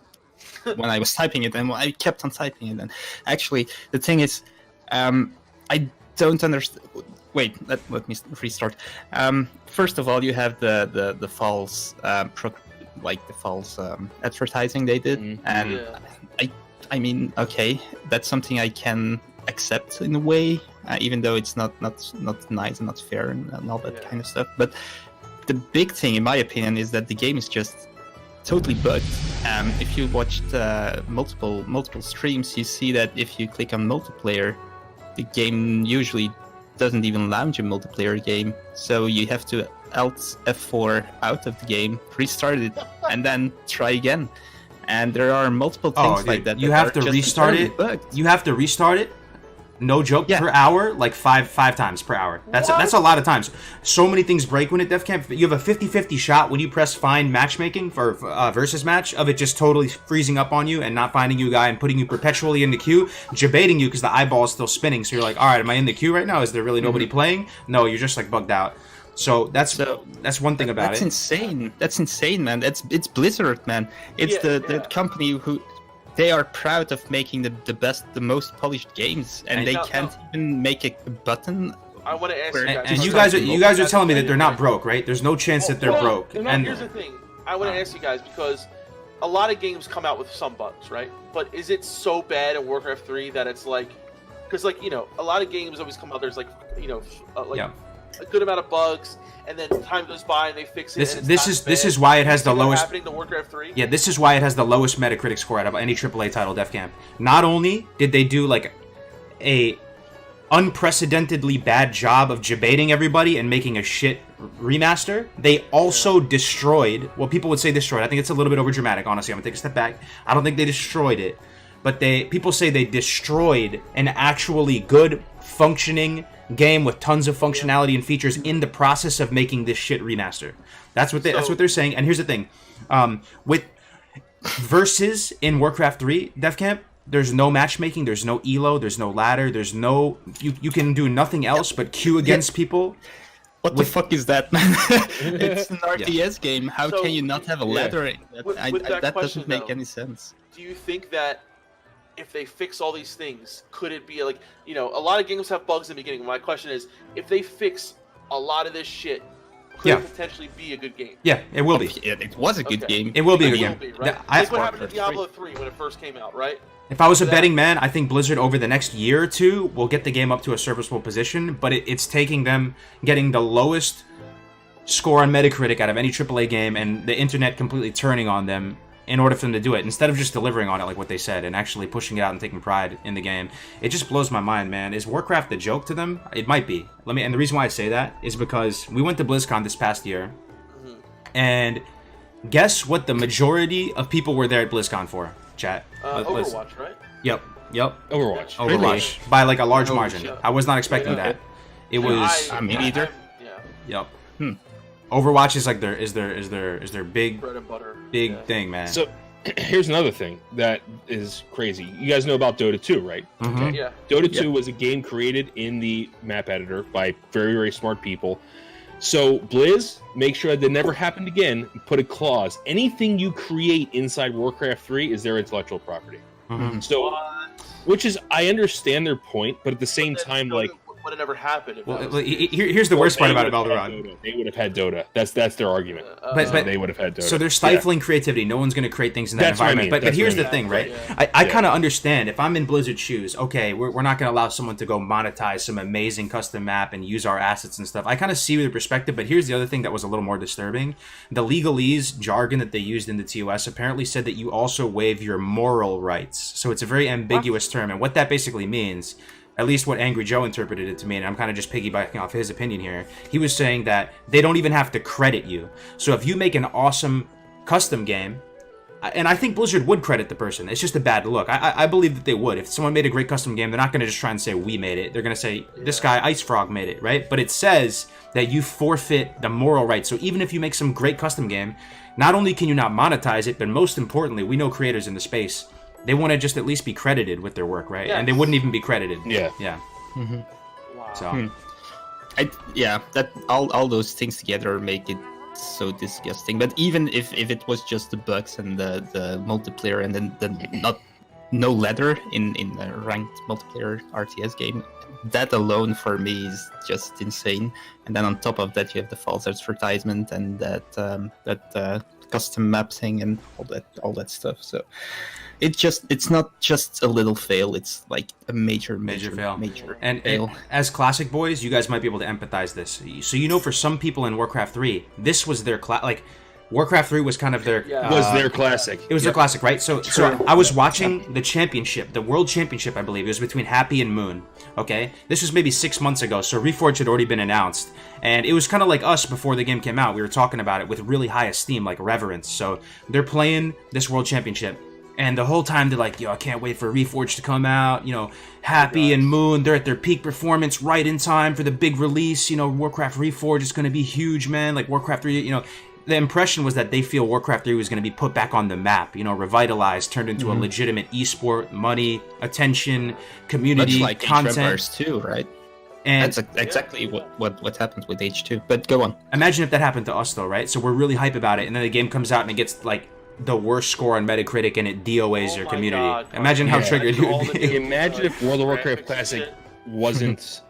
when I was typing it, and I kept on typing it. And actually, the thing is, I don't understand. Wait, let me restart. First of all, you have the false false advertising they did, and I mean, okay, that's something I can accept in a way, even though it's not nice and not fair and all that kind of stuff. But the big thing, in my opinion, is that the game is just totally bugged. If you watched multiple streams, you see that if you click on multiplayer, the game usually doesn't even launch a multiplayer game, so you have to Alt F4 out of the game, restart it, and then try again. And there are multiple things like that. You have to restart it. Bugged. You have to restart it. No joke, per hour, like five times per hour. That's a lot of times. So many things break when at Defcamp. You have a 50-50 shot when you press find matchmaking for versus match of it just totally freezing up on you and not finding you a guy and putting you perpetually in the queue, debating you because the eyeball is still spinning. So you're like, all right, am I in the queue right now? Is there really nobody playing? No, you're just like bugged out. So that's one thing about it. That's insane. That's insane, man. It's Blizzard, man. It's the company who. They are proud of making the best, the most polished games, and they can't even make a button I want to ask you guys. And you guys are telling me that they're not broke, right? There's no chance that they're broke. And here's the thing. I want to ask you guys because a lot of games come out with some bugs, right? But is it so bad in Warcraft 3 that it's like, because like a lot of games always come out. There's like a good amount of bugs, and then time goes by and they fix it. This is why it has the lowest. Happening to Warcraft 3. Yeah, this is why it has the lowest Metacritic score out of any AAA title, Defcamp. Not only did they do like a unprecedentedly bad job of debating everybody and making a shit remaster, they also destroyed. Well, people would say destroyed. I think it's a little bit over dramatic. Honestly, I'm gonna take a step back. I don't think they destroyed it, but people say they destroyed an actually good functioning game with tons of functionality and features in the process of making this shit remaster. That's what they're saying. And here's the thing, with versus in Warcraft 3, Defcamp, there's no matchmaking, there's no elo, there's no ladder, there's no you can do nothing else but queue against people. What the fuck is that, man? It's an RTS game. How can you not have a ladder? That doesn't make any sense. Do you think that if they fix all these things, could it be like, a lot of games have bugs in the beginning. My question is, if they fix a lot of this shit, could it potentially be a good game? Yeah, it will be. It was a good game. It will be a good game. Be, right? Like what happened to Diablo 3 when it first came out, right? If I was a betting man, I think Blizzard over the next year or two will get the game up to a serviceable position, but it's taking them getting the lowest score on Metacritic out of any AAA game and the internet completely turning on them in order for them to do it, instead of just delivering on it like what they said and actually pushing it out and taking pride in the game. It just blows my mind, man. Is Warcraft a joke to them? It might be. And the reason why I say that is because we went to BlizzCon this past year, and guess what the majority of people were there at BlizzCon for, chat? Overwatch, right? Yep. Overwatch. Really? By like a large margin. Shit. I was not expecting that. It was. Me neither. Yeah. Yep. Overwatch is like their big Bread and butter. Thing, man. So here's another thing that is crazy. You guys know about Dota 2, right? Mhm. Yeah. Dota 2 was a game created in the map editor by very, very smart people. So Blizz, make sure that never happened again, put a clause. Anything you create inside Warcraft 3 is their intellectual property. Mhm. So, which is, I understand their point, but at the same time, like, would it never happen? Well, here's the worst part about it, Melderon. They would have had Dota. That's their argument. But They would have had Dota. So they're stifling creativity. No one's going to create things in that That's what I environment. mean. But here's the That's thing, right? Yeah. I kind of understand. If I'm in Blizzard's shoes, okay, we're not going to allow someone to go monetize some amazing custom map and use our assets and stuff. I kind of see their perspective, but here's the other thing that was a little more disturbing. The legalese jargon that they used in the TOS apparently said that you also waive your moral rights. So it's a very ambiguous term. And what that basically means, at least what Angry Joe interpreted it to mean, and I'm kind of just piggybacking off his opinion here, he was saying that they don't even have to credit you. So if you make an awesome custom game, and I think Blizzard would credit the person, it's just a bad look. I believe that they would. If someone made a great custom game, they're not going to just try and say, we made it. They're going to say, this guy, Ice Frog, made it, right? But it says that you forfeit the moral rights. So even if you make some great custom game, not only can you not monetize it, but most importantly, we know creators in the space, they want to just at least be credited with their work, right? Yes. And they wouldn't even be credited. Yeah. Mm-hmm. Wow. So, That all those things together make it so disgusting. But even if it was just the bugs and the multiplayer and then no ladder in a ranked multiplayer RTS game, that alone for me is just insane. And then on top of that, you have the false advertisement and that custom map thing and all that stuff. So it's not just a little fail. It's like a major fail. And fail. as classic boys, you guys might be able to empathize this. So for some people in Warcraft 3, this was their Warcraft 3 was kind of their was their classic. It was their classic, right? So I was watching the championship, the world championship, I believe. It was between Happy and Moon. Okay? This was maybe 6 months ago, so Reforged had already been announced. And it was kind of like us before the game came out. We were talking about it with really high esteem, like reverence. So they're playing this world championship. And the whole time they're like, yo, I can't wait for Reforged to come out. Happy and Moon, they're at their peak performance right in time for the big release. Warcraft Reforged is going to be huge, man. Like Warcraft 3, the impression was that they feel Warcraft 3 was going to be put back on the map, revitalized, turned into a legitimate esport, money, attention, community, much like content. H2 too, right? And that's exactly what happens with H2. But go on. Imagine if that happened to us, though, right? So we're really hype about it, and then the game comes out and it gets like the worst score on Metacritic, and it DOAs your community. God, Imagine how yeah. triggered you would be. Imagine if World of Warcraft Classic wasn't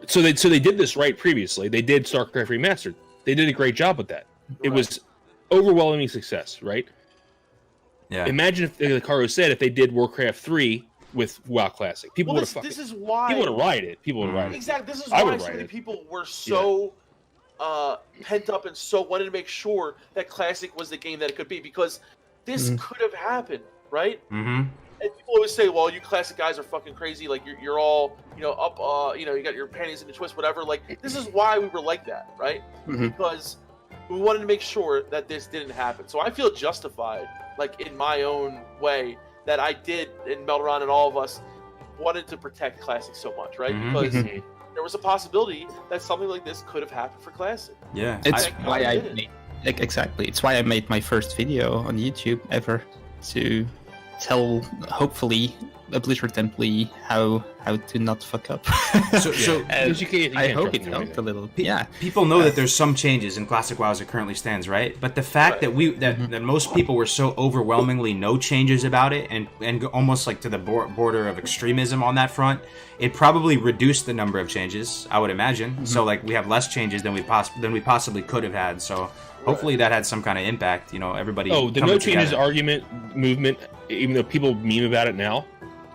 So they did this right previously. They did StarCraft Remastered. They did a great job with that. It was overwhelming success, right? Yeah. Imagine if, like Kargoz said, if they did Warcraft 3 with WoW Classic, people would have fucking. This is why people would have rioted. People would have rioted. Exactly. This is I why would've so many rioted. people were so pent up and so wanted to make sure that Classic was the game that it could be, because this could have happened, right? Mm-hmm. And people always say, "Well, you Classic guys are fucking crazy. Like you're all up. You got your panties in a twist, whatever." Like this is why we were like that, right? Because we wanted to make sure that this didn't happen. So I feel justified, like in my own way, that I did, and Melderon and all of us wanted to protect Classic so much, right? Because there was a possibility that something like this could have happened for Classic. Yeah. It's why I made, exactly. It's why I made my first video on YouTube ever, to tell, hopefully, a Blizzard employee how to not fuck up. So You I can't hope trust it them helped a with little. Yeah. People know that there's some changes in Classic WoW as it currently stands, right? But the fact that that most people were so overwhelmingly no changes about it, and almost like to the border of extremism on that front, it probably reduced the number of changes, I would imagine. So like we have less changes than we possibly could have had. So hopefully that had some kind of impact. Everybody. Oh, the coming no changes together. movement, even though people meme about it now,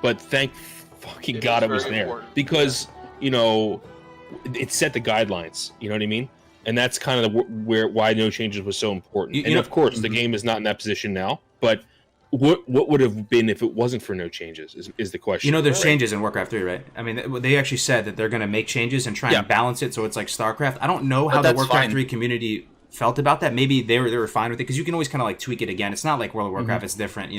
but thank fucking God it was very there, important. because it set the guidelines. You know what I mean? And that's kind of why no changes was so important. And of course, the game is not in that position now. But what would have been if it wasn't for no changes is the question. There's changes in Warcraft 3, right? I mean, they actually said that they're going to make changes and try and balance it so it's like StarCraft. I don't know how the Warcraft 3 community felt about that. Maybe they were fine with it, because you can always kind of like tweak it again. It's not like World of Warcraft; it's different,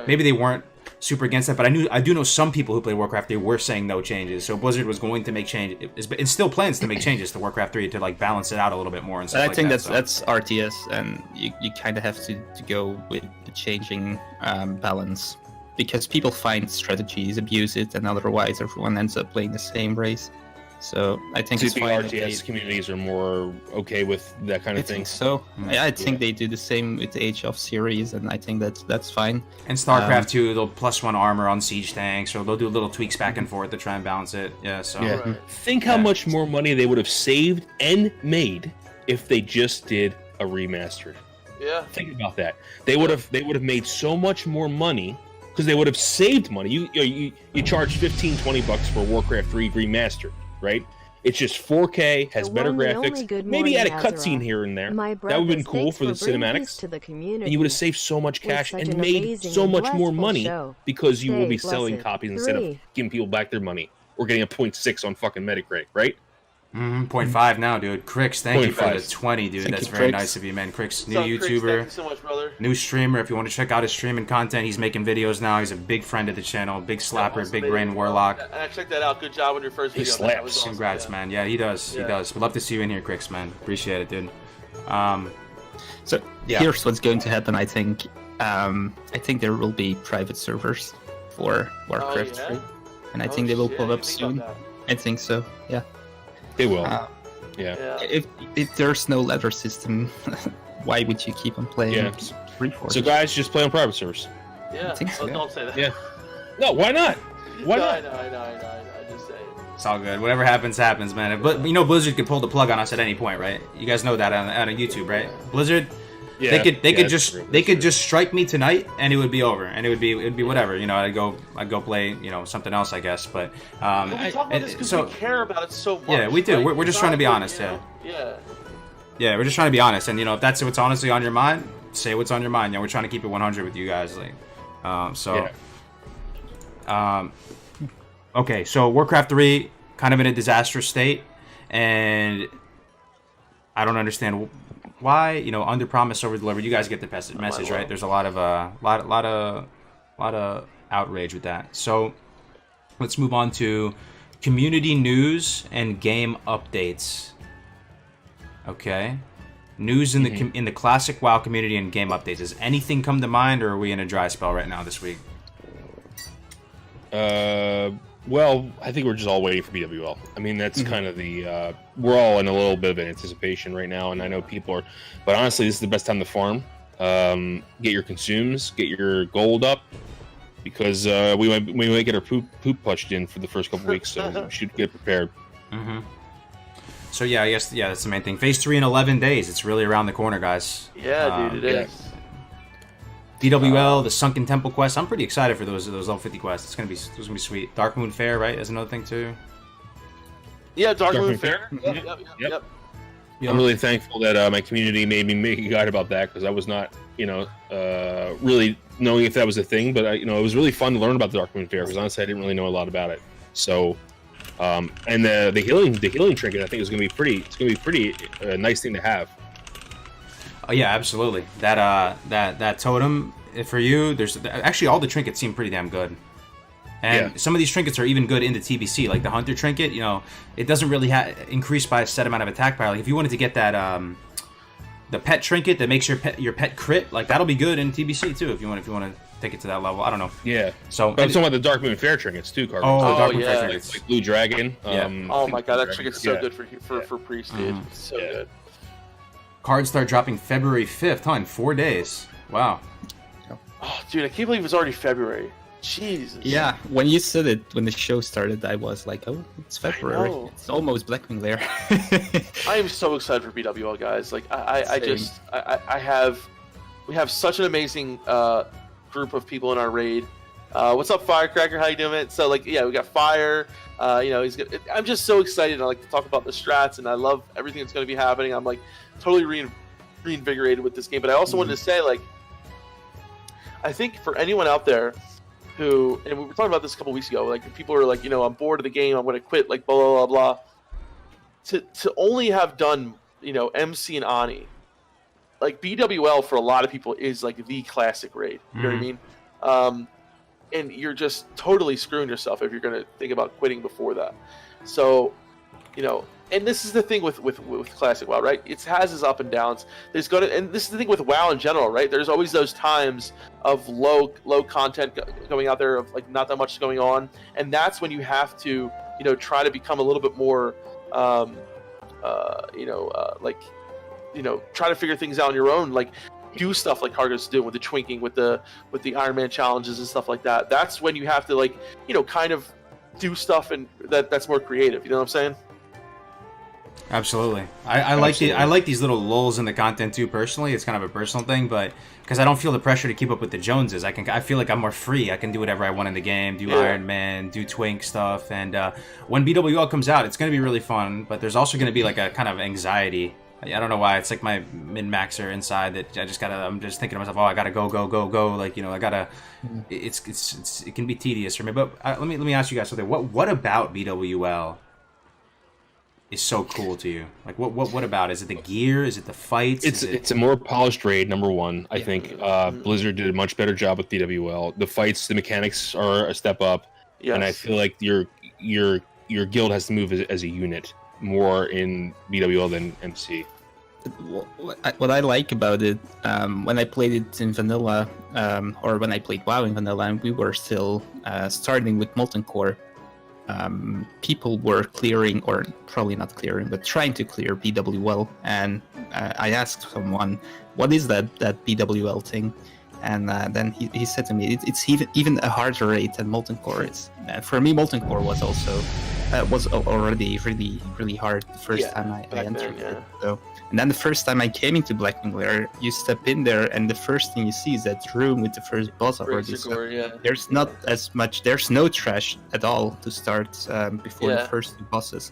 maybe they weren't super against that. But I do know some people who play Warcraft 3 were saying no changes. So Blizzard was going to make changes. It still plans to make changes to Warcraft 3 to like balance it out a little bit more and stuff. I think that's RTS, and you kind of have to go with the changing balance, because people find strategies, abuse it, and otherwise everyone ends up playing the same race. So I think it's fine. RTS communities are more okay with that kind of thing. I think so. I think they do the same with the Age of series, and I think that's fine. And StarCraft 2, they'll +1 armor on siege tanks, or they'll do little tweaks back and forth to try and balance it. Yeah. So Think how much more money they would have saved and made if they just did a remastered. Yeah. Think about that. They would have made so much more money, because they would have saved money. You charge $15-20 for Warcraft 3 remastered, right? It's just 4K, has better graphics, maybe add a cutscene here and there. That would have been cool for the cinematics. And you would have saved so much cash and made so much more money, because you will be selling copies instead of giving people back their money or getting a 0.6 on fucking Metacritic, right? 0.5 now, dude. Crix, thank you for the 20, dude. Thank That's you, very Crix. nice of you, man. Crix, new What's up, Chris? YouTuber, Thank you so much, brother. new streamer. If you want to check out his streaming content, he's making videos now. He's a big friend of the channel, big slapper, Awesome big video. brain warlock. And I checked that out. Good job on your first He video. man. That was slaps. awesome, Congrats, yeah. man. Yeah, he does. He Yeah. does. We'd love to see you in here, Crix, man. Appreciate it, dude. So here's what's going to happen. I think there will be private servers for Warcraft 3, and I think they will pop up soon. I think so. Yeah. They will. Yeah. If there's no ladder system, why would you keep on playing Reforged? So guys, just play on private servers. Yeah. I think so. Don't say that. Yeah. No, why not? Why not? I know. I just say it. It's all good. Whatever happens, happens, man. But Blizzard could pull the plug on us at any point, right? You guys know that on YouTube, right? Blizzard, Yeah, they could that's true. just strike me tonight, and it would be over, and it'd be whatever. I'd go play something else, I guess. But But we talk about this because we care about it so much. yeah, we do. right? We're just It's trying to not be like, honest, Yeah. Yeah, we're just trying to be honest, and if that's what's honestly on your mind, say what's on your mind. We're trying to keep it 100 with you guys, okay. So Warcraft 3 kind of in a disastrous state, and I don't understand why. Under promise, over deliver. You guys get the message, right? There's a lot of outrage with that. So let's move on to community news and game updates. Okay, news in the classic WoW community and game updates. Does anything come to mind, or are we in a dry spell right now this week? Well, I think we're just all waiting for BWL. I mean, that's kind of the we're all in a little bit of an anticipation right now, and I know people are. But honestly, this is the best time to farm. Get your consumes, get your gold up, because we might get our poop pushed in for the first couple weeks, so we should get prepared. Mm-hmm. So yeah, I guess that's the main thing. Phase 3 in 11 days. It's really around the corner, guys. Yeah, dude, it is. BWL, the Sunken Temple quest. I'm pretty excited for those level 50 quests. Those gonna be sweet. Dark Moon Fair, right? Is another thing too. Yeah, Dark Moon Fair. Yep. I'm really thankful that my community made me make a guide about that, because I was not, really knowing if that was a thing. But it was really fun to learn about the Dark Moon Fair, because honestly, I didn't really know a lot about it. So, and the healing trinket, I think is going to be pretty. It's going to be pretty nice thing to have. Oh yeah, absolutely. That totem for you. There's actually all the trinkets seem pretty damn good. And some of these trinkets are even good in the TBC, like the Hunter trinket. It doesn't really increase by a set amount of attack power. Like if you wanted to get that the pet trinket that makes your pet crit, like that'll be good in TBC too. If you want to take it to that level, I don't know. Yeah. So but I'm talking about the Dark Moon Fair trinkets too, Kargoz. Oh, the Dark Moon yeah. Fair trinkets. Like Blue Dragon. Yeah. Oh my god, that trinket's so good for priest, dude. It's so good. Cards start dropping February 5th, huh? In 4 days. Wow. Oh, dude, I can't believe it's already February. Jesus. Yeah, when you said it, when the show started, I was like, oh, it's February. know. It's almost Blackwing Lair. I am so excited for BWL, guys. Like, we have such an amazing group of people in our raid. What's up, Firecracker? How you doing, man? So, like, yeah, we got Fire. He's good. I'm just so excited. I like to talk about the strats, and I love everything that's going to be happening. I'm like totally reinvigorated with this game. But I also wanted to say, like, I think for anyone out there who, and we were talking about this a couple weeks ago, like people are like, I'm bored of the game, I'm going to quit, like blah blah blah blah. To only have done, MC and Ani, like BWL for a lot of people is like the classic raid. You know what I mean? And you're just totally screwing yourself if you're going to think about quitting before that. So, and this is the thing with classic WoW, right? It has its up and downs. And this is the thing with WoW in general, right? There's always those times of low content going out there, of like not that much going on, and that's when you have to, try to become a little bit more, try to figure things out on your own, like do stuff like Kargoz is doing with the twinking, with the Ironman challenges and stuff like that. That's when you have to kind of do stuff and that's more creative. You know what I'm saying? Absolutely. I like these little lulls in the content too. Personally, it's kind of a personal thing, but because I don't feel the pressure to keep up with the Joneses, I feel like I'm more free. I can do whatever I want in the game, do Iron Man, do twink stuff, and when BWL comes out, it's going to be really fun. But there's also going to be like a kind of anxiety. I don't know why. It's like my min-maxer inside that I'm just thinking to myself, oh, I gotta go. Like, I gotta. It can be tedious for me. But let me ask you guys something. What about BWL is so cool to you? Like, what about it? Is it the gear? Is it the fights? It's a more polished raid, number one. I think Blizzard did a much better job with BWL. The fights, the mechanics are a step up, and I feel like your guild has to move as a unit more in BWL than MC. What I like about it, when I played it in vanilla, or when I played WoW in vanilla, and we were still starting with Molten Core, people were clearing, or probably not clearing, but trying to clear BWL, and I asked someone, what is that BWL thing? And then he said to me, it's even a harder raid than Molten Core is. For me, Molten Core was also was already really, really hard the first time I entered it. So, and then the first time I came into Blackwing Lair, you step in there, and the first thing you see is that room with the first boss already. So there's not as much, there's no trash at all to start before the first two bosses.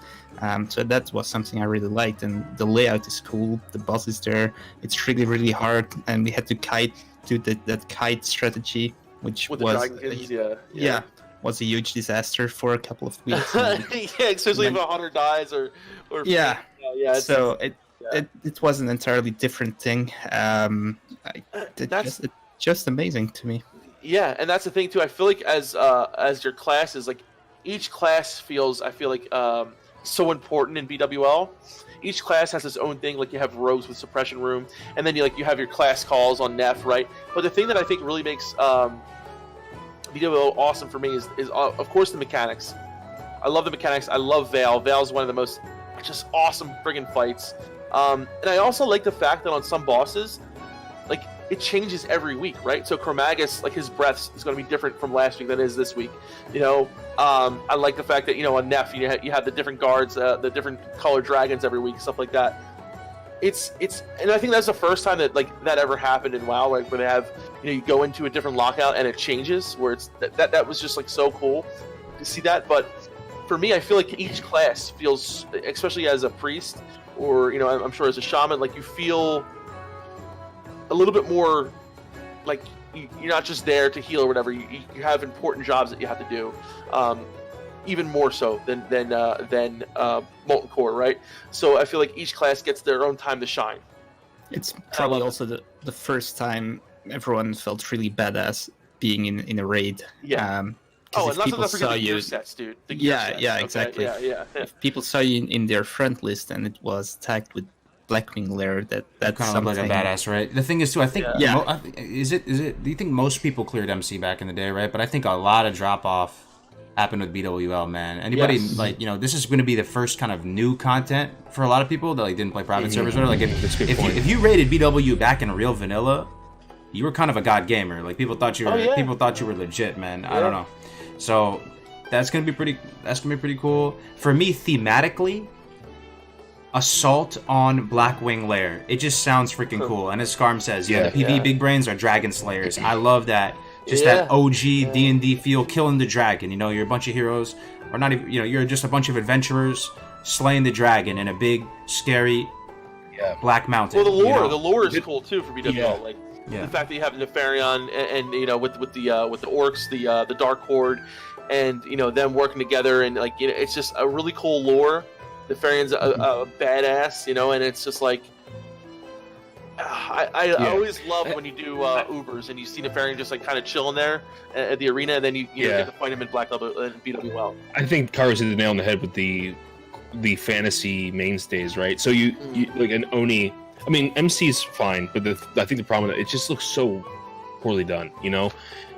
So that was something I really liked, and the layout is cool. The boss is there. It's really, really hard, and we had to do that kite strategy, which with was the Dragon was a huge disaster for a couple of weeks. Especially if a hunter dies or so it was an entirely different thing. It's just amazing to me. Yeah, and that's the thing too. I feel like as your classes, like each class feels, I feel like so important in BWL. Each class has its own thing. Like you have rogues with suppression room, and then you have your class calls on Neff, right? But the thing that I think really makes BWL awesome for me is of course the mechanics. I love the mechanics. I love Vale. Vale's one of the most just awesome friggin' fights. And I also like the fact that on some bosses, like it changes every week, right? So Chromagus, like his breath is going to be different from last week than it is this week. I like the fact that on Neff you have the different guards, the different colored dragons every week, stuff like that. It's and I think that's the first time that that ever happened in WoW, like where they have you go into a different lockout and it changes, where it's that was just so cool to see that. But for me, I feel like each class feels, especially as a priest or I'm sure as a shaman, like you feel a little bit more like you're not just there to heal or whatever. You have important jobs that you have to do, even more so than Molten Core, right? So I feel like each class gets their own time to shine. It's probably also the first time everyone felt really badass being in a raid. Yeah. And not to forget the gear sets, dude. The gear sets, okay? Exactly. Yeah. If people saw you in their friend list and it was tagged with Blackwing Lair, that's kind of like a badass, right? The thing is too, I think, Yeah. Is it? Do you think most people cleared MC back in the day, right? But I think a lot of drop off happened with BWL, man. Anybody Yes. this is going to be the first kind of new content for a lot of people that didn't play private servers. Or if you rated BW back in real vanilla, you were kind of a god gamer. Like people thought you were people thought you were legit, man. I don't know. So that's gonna be pretty cool. For me, thematically, Assault on Blackwing Lair. It just sounds freaking cool. And as Skarm says, the PV big brains are dragon slayers. I love that. Just that OG D&D feel, killing the dragon. You're a bunch of heroes, or not even. You're just a bunch of adventurers slaying the dragon in a big, scary, black mountain. Well, the lore is cool too for BWL. The fact that you have Nefarion and with the orcs, the Dark Horde, and them working together, and it's just a really cool lore. Nefarion's a badass, and it's just like I always love when you do Ubers and you see Nefarion just kind of chilling there at the arena, and then you get to fight him in Black Level and BWL. I think Kargoz hit the nail on the head with the fantasy mainstays, right? So you like an Oni. I mean, MC's fine, but I think the problem with it just looks so poorly done.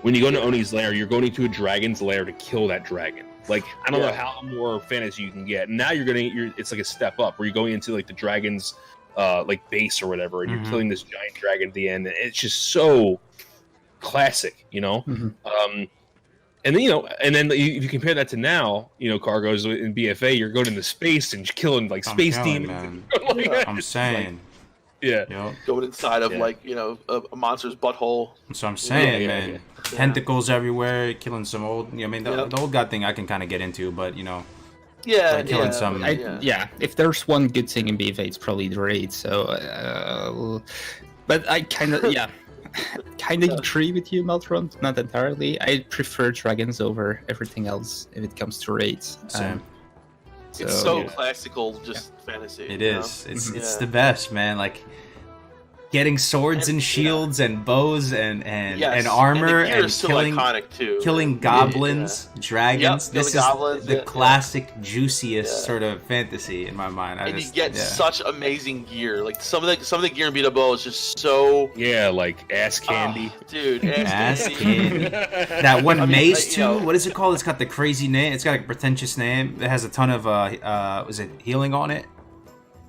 When you go into Oni's lair, you're going into a dragon's lair to kill that dragon. Like, I don't know how more fantasy you can get. Now it's like a step up where you're going into like the dragon's base or whatever, and you're killing this giant dragon at the end. And it's just so classic, And then and then if you compare that to now, Kargoz in BFA, you're going into space and killing space demons. I'm saying. Going inside of a monster's butthole. That's what I'm saying, man. Tentacles everywhere, killing some old. The old god thing I can kind of get into, but killing some. If there's one good thing in BFA, it's probably the raid. So, but I kind of agree with you, Melderon. Not entirely. I prefer dragons over everything else if it comes to raids. It's so classical, just fantasy. It is. It's the best, man. Like getting swords and shields and bows and armor and killing goblins, dragons. This is the classic, juiciest sort of fantasy in my mind. You get such amazing gear. Like some of the gear in BWO is just so like ass candy, dude. Ass candy. That one mace too. What is it called? It's got the crazy name. It's got a pretentious name. It has a ton of was it healing on it?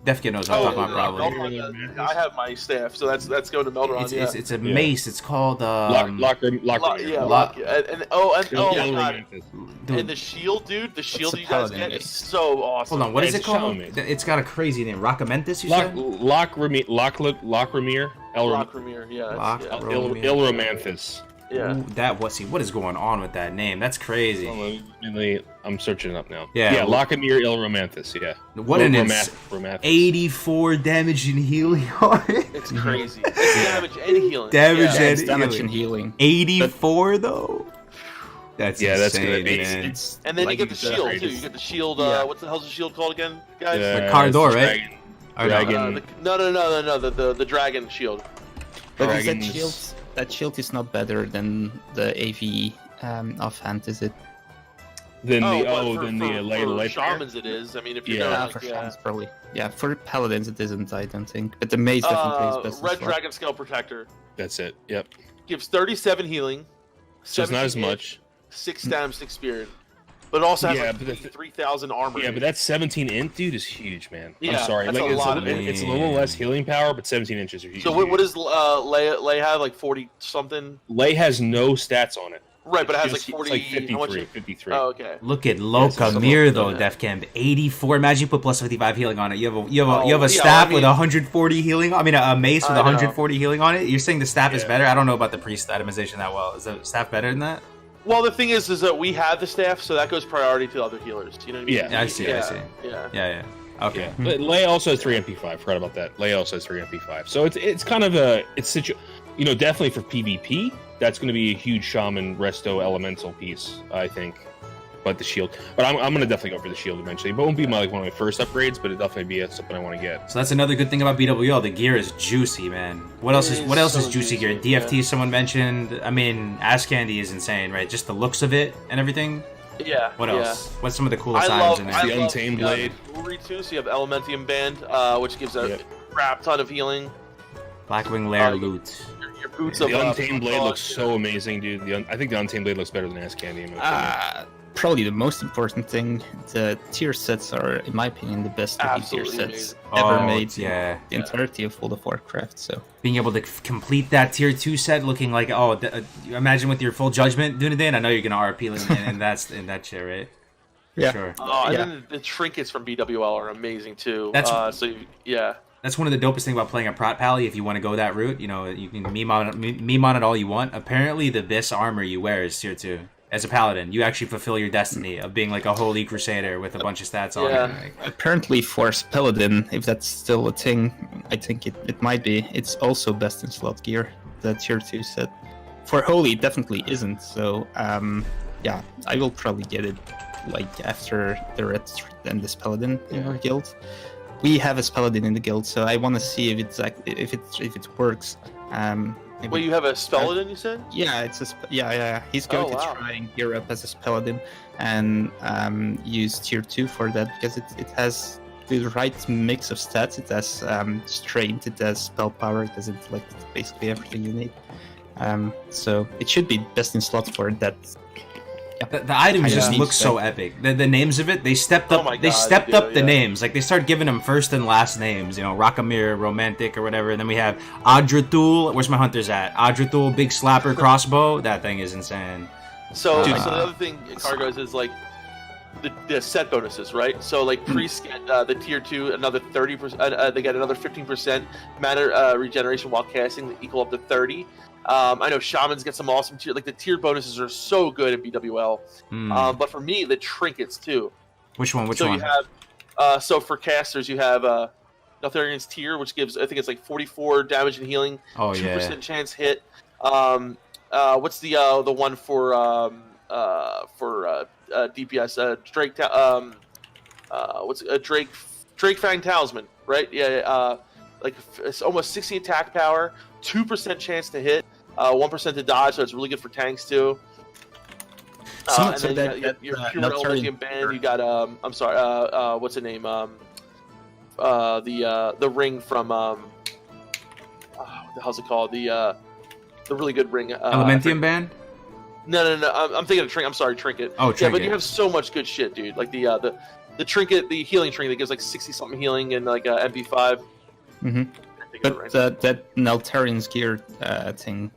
Defcamp knows what I'm talking about, probably. I have my staff, so that's going to Melderon. It's a mace. It's called Lock. And the shield, dude. The shield you guys get is so awesome. Hold on, what is it called? It's got a crazy name. Rockamentus, you said? Lockramir, Ilromanthus. Yeah. What is going on with that name? That's crazy. I'm searching it up now. Lockamir Ilromanthus, What an 84 damage and healing on it. It's crazy. Damage and healing. Damage and healing. 84 though? That's insane, that's gonna be. Man. And then you get the shield too. You get the shield. What the hell's the shield called again, guys? Cardor, right? Dragon. No. The dragon shield. But that shield is not better than the AV offhand, is it? Then the later shamans it is. I mean, if you for shamans probably. Yeah, for paladins it isn't, I don't think. But the mace definitely is best. Red Dragon Scale Protector. That's it. Yep. Gives 37 healing. So it's not as much. 6 stamina, 6 spirit. but it also has Yeah, like but the 3,000 armor. Yeah, but that 17 int, dude, is huge, man. Yeah, I'm sorry. that's Like, a lot of it's a little less healing power, but 17 inches are huge. So what does Lay have? Like 40 something? Lay has no stats on it. Right, but it has It's like 40. like how much 53. 53. Oh, okay. Look at Loka Mir though, Defcamp 84. Imagine you put plus 55 healing on it. You have a staff with 140 healing. I mean, a mace with 140 healing on it. You're saying the staff is better? I don't know about the priest itemization that well. Is the staff better than that? Well, the thing is that we have the staff, so that goes priority to other healers. You know what I mean? Yeah, I see. Yeah. Okay. Yeah. But Lay also has 3 MP5. Forgot about that. Lay also has 3 MP5. So it's kind of definitely for PvP. That's going to be a huge shaman resto elemental piece, I think. But the shield. But I'm going to definitely go for the shield eventually. But it won't be one of my first upgrades, but it definitely be something I want to get. So that's another good thing about BWL. The gear is juicy, man. What else is juicy gear? DFT someone mentioned. I mean, Ass Candy is insane, right? Just the looks of it and everything. Yeah. What else? What's some of the coolest items in there? The Untamed Blade. Jewelry too, so you have Elementium Band, which gives a crap ton of healing. Blackwing Lair loot. Your boots The Untamed Blade looks so amazing, dude. I think the Untamed Blade looks better than Ass Candy. In my opinion. Probably the most important thing, the tier sets are, in my opinion, the best tier sets ever made in the entirety of World of Warcraft. So being able to complete that tier 2 set looking like, imagine with your full judgment Dunedain, I know you're gonna RP in that shit, right? Yeah. Sure. And then the trinkets from BWL are amazing too. That's one of the dopest things about playing a Prot Pally. If you want to go that route, you can meme on it all you want. Apparently, the best armor you wear is tier 2. As a paladin, you actually fulfill your destiny of being like a holy crusader with a bunch of stats on it. Apparently for paladin, if that's still a thing, I think it might be. It's also best in slot gear, the tier 2 set. For holy, it definitely isn't. So I will probably get it like after the red and this paladin in our guild. We have a paladin in the guild, so I want to see if it works. Well, you have a Paladin, you said? Yeah, it's a He's going to try and gear up as a Paladin and use tier 2 for that because it has the right mix of stats. It has strength, it has spell power, it has intellect, basically everything you need. So it should be best in slot for that. The items just look so epic. The names of it, they stepped up. The names. Like they start giving them first and last names. Rakamir, Romantic, or whatever. And then we have Adrathul. Where's my hunters at? Adrathul, big slapper crossbow. That thing is insane. So the other thing, Kargoz, is like the set bonuses, right? So like priests get the tier 2 another 30%. They get another 15% mana regeneration while casting, equal up to 30. I know shamans get some awesome tier. Like the tier bonuses are so good in BWL. But for me, the trinkets too. Which one? You have so for casters you have Neltharian's tier, which gives, I think it's like 44 damage and healing, 2% chance hit. What's the one for DPS? Drake. What's Drake Fang Talisman, right? Like it's almost 60 attack power, 2% chance to hit, 1% to dodge, so it's really good for tanks too. And then you got your pure Elementium Band. You got what's the name? The ring from what the hell's it called? The really good ring. Elementium Band. No. I'm thinking of Trinket. I'm sorry, Trinket. Oh, Trinket. Yeah, but you have so much good shit, dude. Like the Trinket, the healing trinket that gives like 60 something healing and like MP5. Mm-hmm. But that Neltarian's gear thing,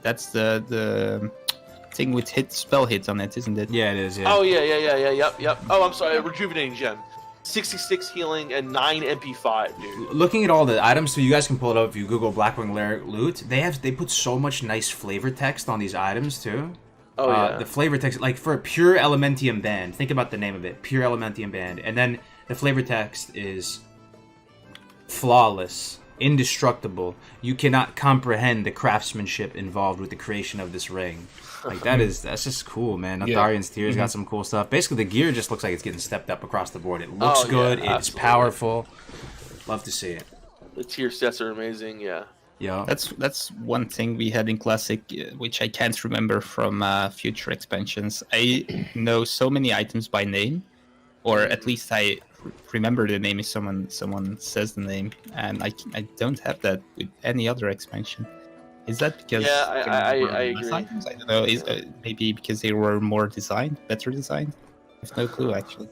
that's the thing with spell hits on it, isn't it? Yeah, it is. Yeah. Oh yeah. Yep. Oh, I'm sorry, rejuvenating gem, 66 healing and 9 MP5, dude. Looking at all the items, so you guys can pull it up if you Google Blackwing Lair loot. They put so much nice flavor text on these items too. Oh yeah. The flavor text, like for a pure Elementium Band, think about the name of it, pure Elementium Band, and then the flavor text is flawless, indestructible. You cannot comprehend the craftsmanship involved with the creation of this ring. Like that's just cool, man. Neltharian's Tears got some cool stuff. Basically, the gear just looks like it's getting stepped up across the board. It looks good. It's powerful. Love to see it. The tier sets are amazing. Yeah. Yeah. That's one thing we had in Classic, which I can't remember from future expansions. I know so many items by name, or at least I remember the name if someone says the name, and I don't have that with any other expansion. Is that because I agree. items? I don't know. Maybe because they were better designed. have no clue actually.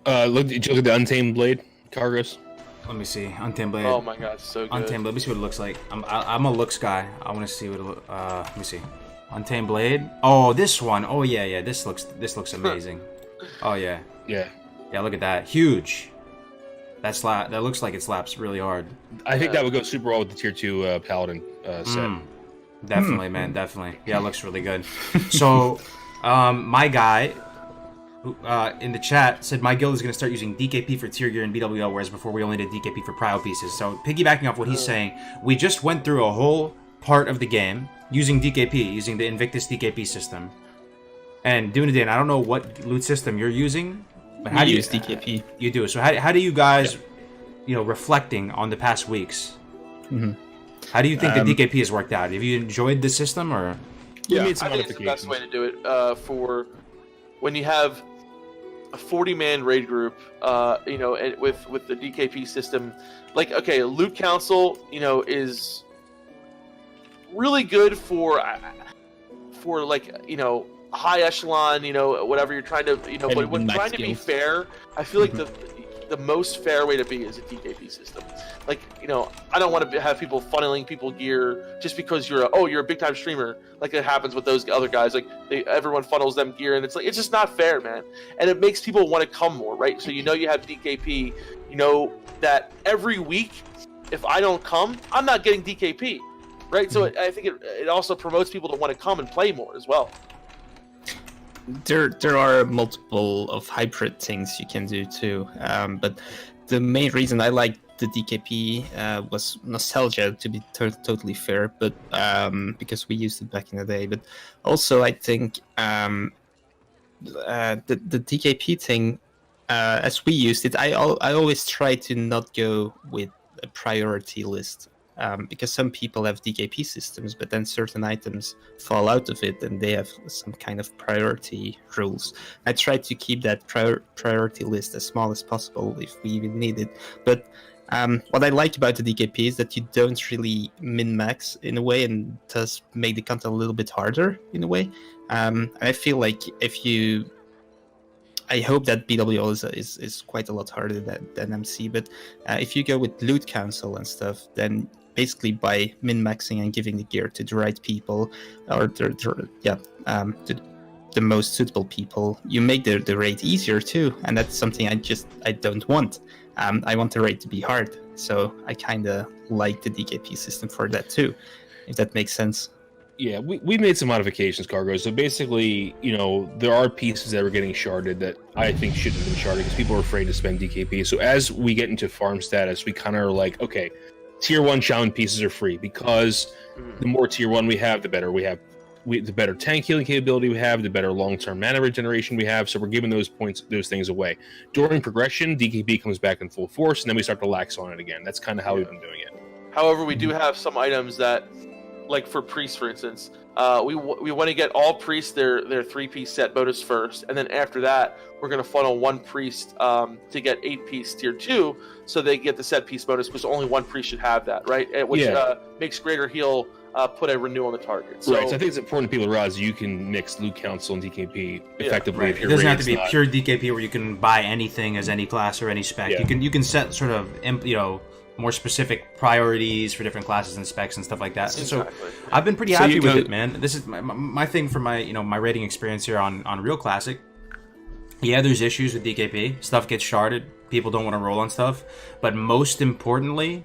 Did you look at the Untamed Blade, Kargoz? Let me see. Untamed Blade. Oh my god, so good. Untamed Blade. Let me see what it looks like. I'm a looks guy. I want to see what it look. Let me see. Untamed Blade. Oh, this one. Oh yeah. This looks amazing. Oh yeah. Yeah. Yeah. Look at that. Huge. That looks like it slaps really hard. I think that would go super well with the tier 2 Paladin set. Definitely, man. Definitely. Yeah, it looks really good. So, my guy in the chat said my guild is going to start using DKP for tier gear and BWL, whereas before we only did DKP for prio pieces. So, piggybacking off what he's saying, we just went through a whole part of the game using DKP, using the Invictus DKP system. And Dunedain, I don't know what loot system you're using, but how do you use DKP? You do. So how do you guys, reflecting on the past weeks, how do you think the DKP has worked out? Have you enjoyed the system, or? We made some I think it's the best modifications. way to do it for when you have a 40-man raid group, and with the DKP system. Like, okay, loot council, is really good for like, high echelon, whatever you're trying to, but when trying to be fair, I feel like the most fair way to be is a DKP system. Like, I don't want to have people funneling people gear just because you're a big time streamer, like it happens with those other guys. Like everyone funnels them gear, and it's just not fair, man. And it makes people want to come more, right? So you have DKP, that every week, if I don't come, I'm not getting DKP, right? So I think it also promotes people to want to come and play more as well. There are multiple of hybrid things you can do too, but the main reason I like the DKP was nostalgia, to be totally fair, but because we used it back in the day. But also I think the DKP thing, as we used it, I always try to not go with a priority list. Because some people have DKP systems, but then certain items fall out of it and they have some kind of priority rules. I try to keep that priority list as small as possible if we even need it. But what I like about the DKP is that you don't really min-max in a way, and does make the content a little bit harder in a way. I feel like I hope that BWL is quite a lot harder than MC, but if you go with loot council and stuff, then basically by min-maxing and giving the gear to the right people, or to the most suitable people, you make the raid easier too, and that's something I don't want. I want the raid to be hard, so I kind of like the DKP system for that too, if that makes sense. Yeah, we made some modifications, Kargoz. So basically, there are pieces that are getting sharded that I think shouldn't have been sharded because people are afraid to spend DKP. So as we get into farm status, we kind of are like, okay, tier 1 challenge pieces are free because the more tier 1 we have, the better we have. The better tank healing capability we have, the better long-term mana regeneration we have. So we're giving those things away. During progression, DKP comes back in full force, and then we start to lax on it again. That's kind of how we've been doing it. However, we do have some items that, like for priests, for instance, we want to get all priests their 3-piece set bonus first, and then after that, we're going to funnel one priest to get 8-piece tier 2, so they get the set piece bonus because only one priest should have that, right? Which makes greater heal put a renew on the target. So, right, so I think it's important people to realize you can mix loot council and DKP effectively. Right. It doesn't have to be pure DKP where you can buy anything as any class or any spec. Yeah. You can set sort of more specific priorities for different classes and specs and stuff like that. Exactly. So I've been pretty happy with it, man. This is my thing for my my rating experience here on Real Classic. Yeah, there's issues with DKP. Stuff gets sharded. People don't want to roll on stuff. But most importantly,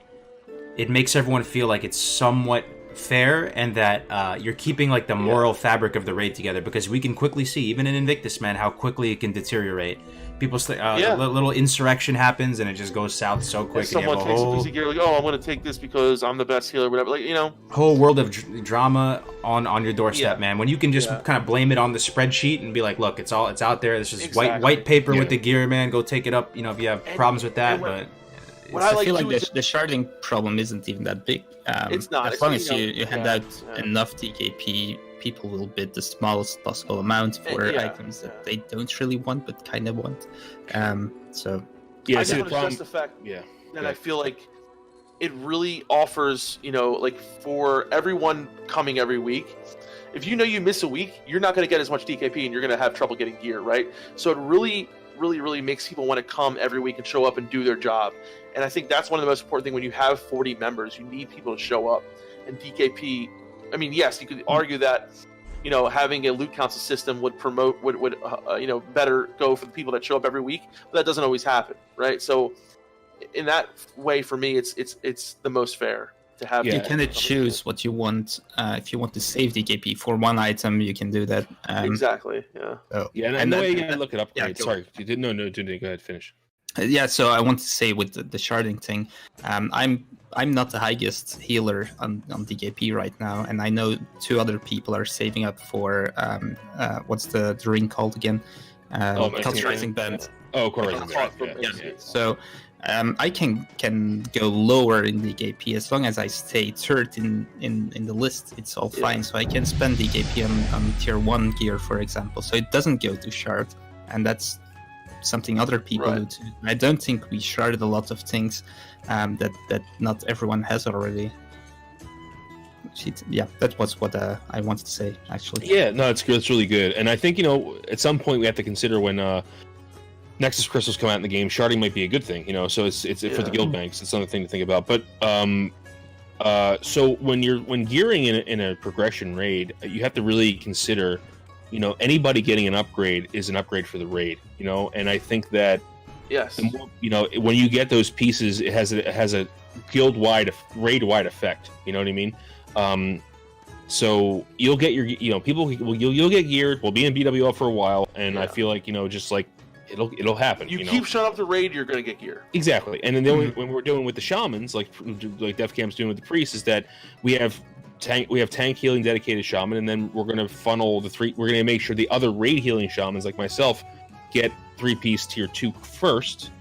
it makes everyone feel like it's somewhat fair and that you're keeping like the moral fabric of the raid together, because we can quickly see, even in Invictus, man, how quickly it can deteriorate. People little insurrection happens and it just goes south so quick. If someone takes a piece of gear, like, I'm going to take this because I'm the best healer, whatever. Like, whole world of drama on your doorstep, man. When you can just kind of blame it on the spreadsheet and be like, look, it's out there. This is white paper with the gear, man. Go take it up. If you have problems with that, but. I feel like the sharding problem isn't even that big. It's not. As long as you hand out enough DKP, people will bid the smallest possible amount for items that they don't really want but kind of want. So I just want to stress the fact that I feel like it really offers, like for everyone coming every week, if you know you miss a week, you're not going to get as much DKP and you're going to have trouble getting gear, right? So it really makes people want to come every week and show up and do their job. And I think that's one of the most important things when you have 40 members. You need people to show up. And DKP, I mean, yes, you could argue that, you know, having a loot council system would promote, you know, better go for the people that show up every week, but that doesn't always happen, right? So in that way, for me, it's the most fair to have. You kind of choose what you want. If you want to save DKP for one item, you can do that. Exactly. Yeah. So, Yeah, and the way you look at upgrades. Yeah, Sorry, you didn't. No, go ahead, finish. Yeah, so I want to say with the sharding thing, I'm not the highest healer on DKP right now, and I know 2 other people are saving up for what's the ring called again? Cauterizing Band. Oh, Cauterizing Band. Yeah. So I can go lower in DKP as long as I stay third in the list. It's all fine. So I can spend DKP on tier 1 gear, for example. So it doesn't go to shard, and that's something other people do too. I don't think we sharded a lot of things that not everyone has already. Yeah, that was what I wanted to say, actually. Yeah, no, it's really good. And I think, you know, at some point we have to consider when Nexus crystals come out in the game, sharding might be a good thing, you know. So it's for the guild banks. It's another thing to think about. But so when gearing in a progression raid, you have to really consider, you know, anybody getting an upgrade is an upgrade for the raid, you know. And I think that the more, you know, when you get those pieces, it has a guild-wide, raid-wide effect. You know what I mean? So you'll get your, you know, you'll get geared. We'll be in BWL for a while, and I feel like, you know, just like it'll happen. You know? keep showing up the raid, you're gonna get gear. Exactly. And then when we're doing with the shamans, like Defcamp's doing with the priests, is that we have tank healing dedicated shaman, and then we're gonna funnel we're gonna make sure the other raid healing shamans like myself get 3-piece tier 2 first.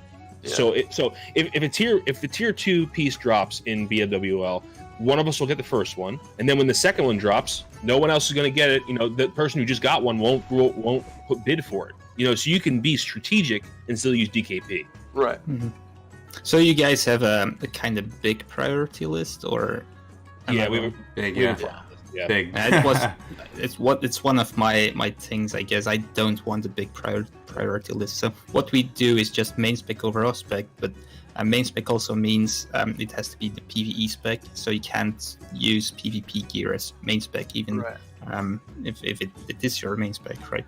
Yeah. So if the tier 2 piece drops in BWL, one of us will get the first one, and then when the second one drops, no one else is going to get it. You know, the person who just got one won't put bid for it. You know, so you can be strategic and still use DKP. Right. Mm-hmm. So you guys have a kind of big priority list, or? Yeah, we have a big. Yeah. Big. It's one of my things, I guess. I don't want a big priority list. So what we do is just main spec over off spec, but main spec also means it has to be the PvE spec, so you can't use PvP gear as main spec, even if it is your main spec, right?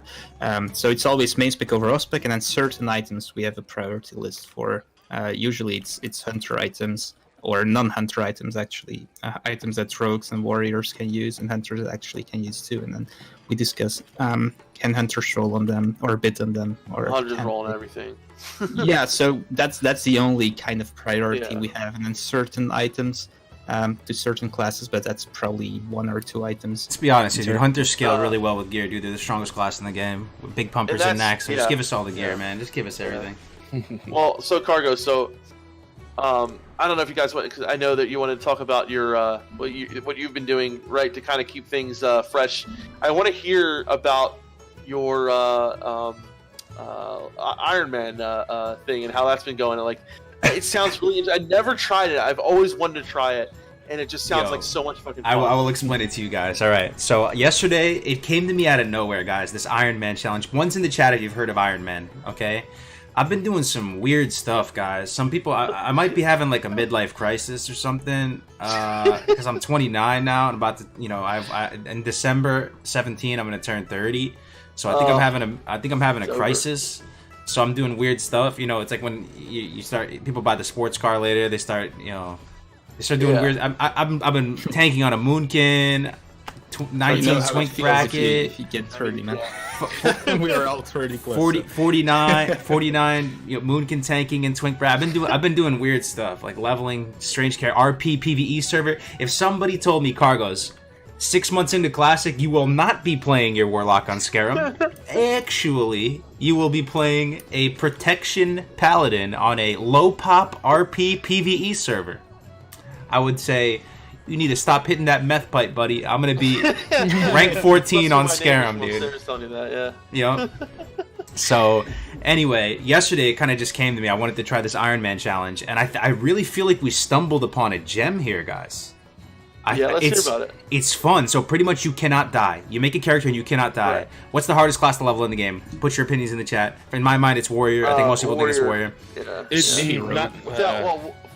So it's always main spec over off spec, and then certain items we have a priority list for. Usually it's hunter items, or non-hunter items, actually. Items that rogues and warriors can use, and hunters actually can use too. And then we discuss, can hunters roll on them, or bid on them, or hunters roll on everything. Yeah, so that's the only kind of priority we have. And then certain items to certain classes, but that's probably 1 or 2 items. Let's be honest here, dude. Hunters scale really well with gear, dude. They're the strongest class in the game. With big pumpers and knacks. So just give us all the gear, man. Just give us everything. Well, so Kargoz, I don't know if you guys want, because I know that you want to talk about your what you've been doing, right, to kind of keep things fresh. I want to hear about your Ironman thing and how that's been going. Like, it sounds really interesting. I never tried it. I've always wanted to try it, and it just sounds like so much fucking fun. I will explain it to you guys. All right. So yesterday, it came to me out of nowhere, guys. This Ironman challenge. One's in the chat if you've heard of Ironman. Okay. I've been doing some weird stuff, guys. Some people, I might be having like a midlife crisis or something, because I'm 29 now and about to, you know, in December 17 I'm gonna turn 30, so I think I'm having a crisis. So I'm doing weird stuff. You know, it's like when you start, people buy the sports car later, they start doing weird. I've been tanking on a Moonkin. 19 twink bracket. If you get 30, man. We were all 30 plus. 49 Moonkin tanking and twink bracket. I've been doing weird stuff, like leveling strange character, RP PvE server. If somebody told me, Kargoz, 6 months into Classic, you will not be playing your Warlock on Scarab. Actually, you will be playing a Protection Paladin on a low-pop RP PvE server. I would say, you need to stop hitting that meth pipe, buddy. I'm going to be rank 14 on Scarum, dude. Yeah. So, anyway, yesterday it kind of just came to me. I wanted to try this Ironman challenge, and I really feel like we stumbled upon a gem here, guys. Let's hear about it. It's fun. So pretty much you cannot die. You make a character and you cannot die. Right. What's the hardest class to level in the game? Put your opinions in the chat. In my mind, it's warrior. I think most people think it's warrior. Yeah. It's not.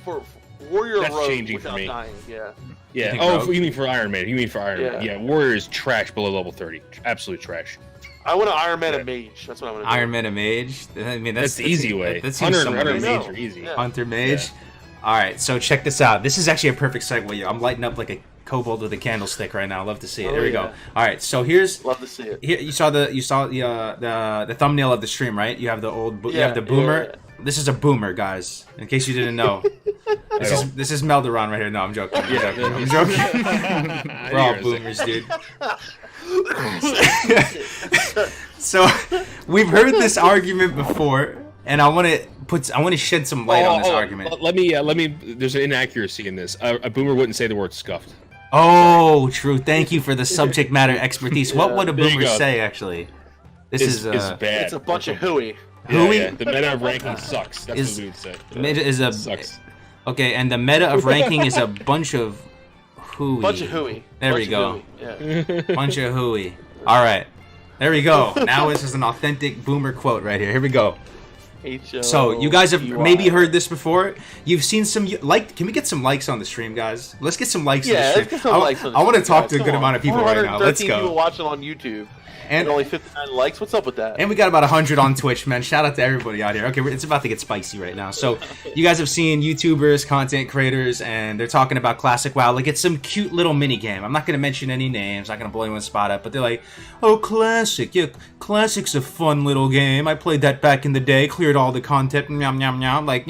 For warrior That's rogue changing for without me. dying. Yeah. Yeah. think Oh, rogue? you mean for Iron Man? You mean for Iron Man? Yeah. Yeah. Warrior is trash below level 30. Absolute trash. I want to Iron Man a mage. That's what I want to do. Iron Man and Mage. I mean, That's the easy way. That seems Hunter somewhat and easy. Mage are easy. Yeah. Hunter Mage. All right, so check this out. This is actually a perfect segue. I'm lighting up like a kobold with a candlestick right now. Love to see it. Oh, Here we go. yeah. All right, so here's Love to see it. here. You saw the thumbnail of the stream, right? You have the old. You have the boomer. Yeah. This is a boomer, guys. In case you didn't know. This is Melderon right here. No, I'm joking. I'm joking. We're all boomers, dude. So we've heard this argument before, and I want to shed some light on this argument. Let me. There's an inaccuracy in this. A boomer wouldn't say the word scuffed. Oh, true. Thank you for the subject matter expertise. What would a There you boomer go. say, actually? This It's is bad. It's a bunch of hooey. Hooey? Yeah. The meta of ranking sucks. That's Is- what we would say. meta is a Sucks. okay, and the meta of ranking is a bunch of hooey. Bunch of hooey. There we Bunch go. of hooey. Yeah. Bunch of hooey. All right, there we go. Now this is an authentic boomer quote right here. Here we go. So you guys have maybe heard this before. You've seen some Can we get some likes on the stream, guys? Let's get some likes. Yeah, on the let's stream. get some likes on the I want to stream, talk to a guys. good Come amount on. of people right now. Let's 413 go. people watching on YouTube. And only 59 likes. What's up with that? And we got about 100 on Twitch, man. Shout out to everybody out here. Okay, it's about to get spicy right now. So, you guys have seen YouTubers, content creators, and they're talking about Classic WoW. Like, it's some cute little mini game. I'm not going to mention any names. Not going to blow anyone's spot up. But they're like, oh, Classic. Yeah, Classic's a fun little game. I played that back in the day. Cleared all the content. Nyam, nyam, nyam. Like,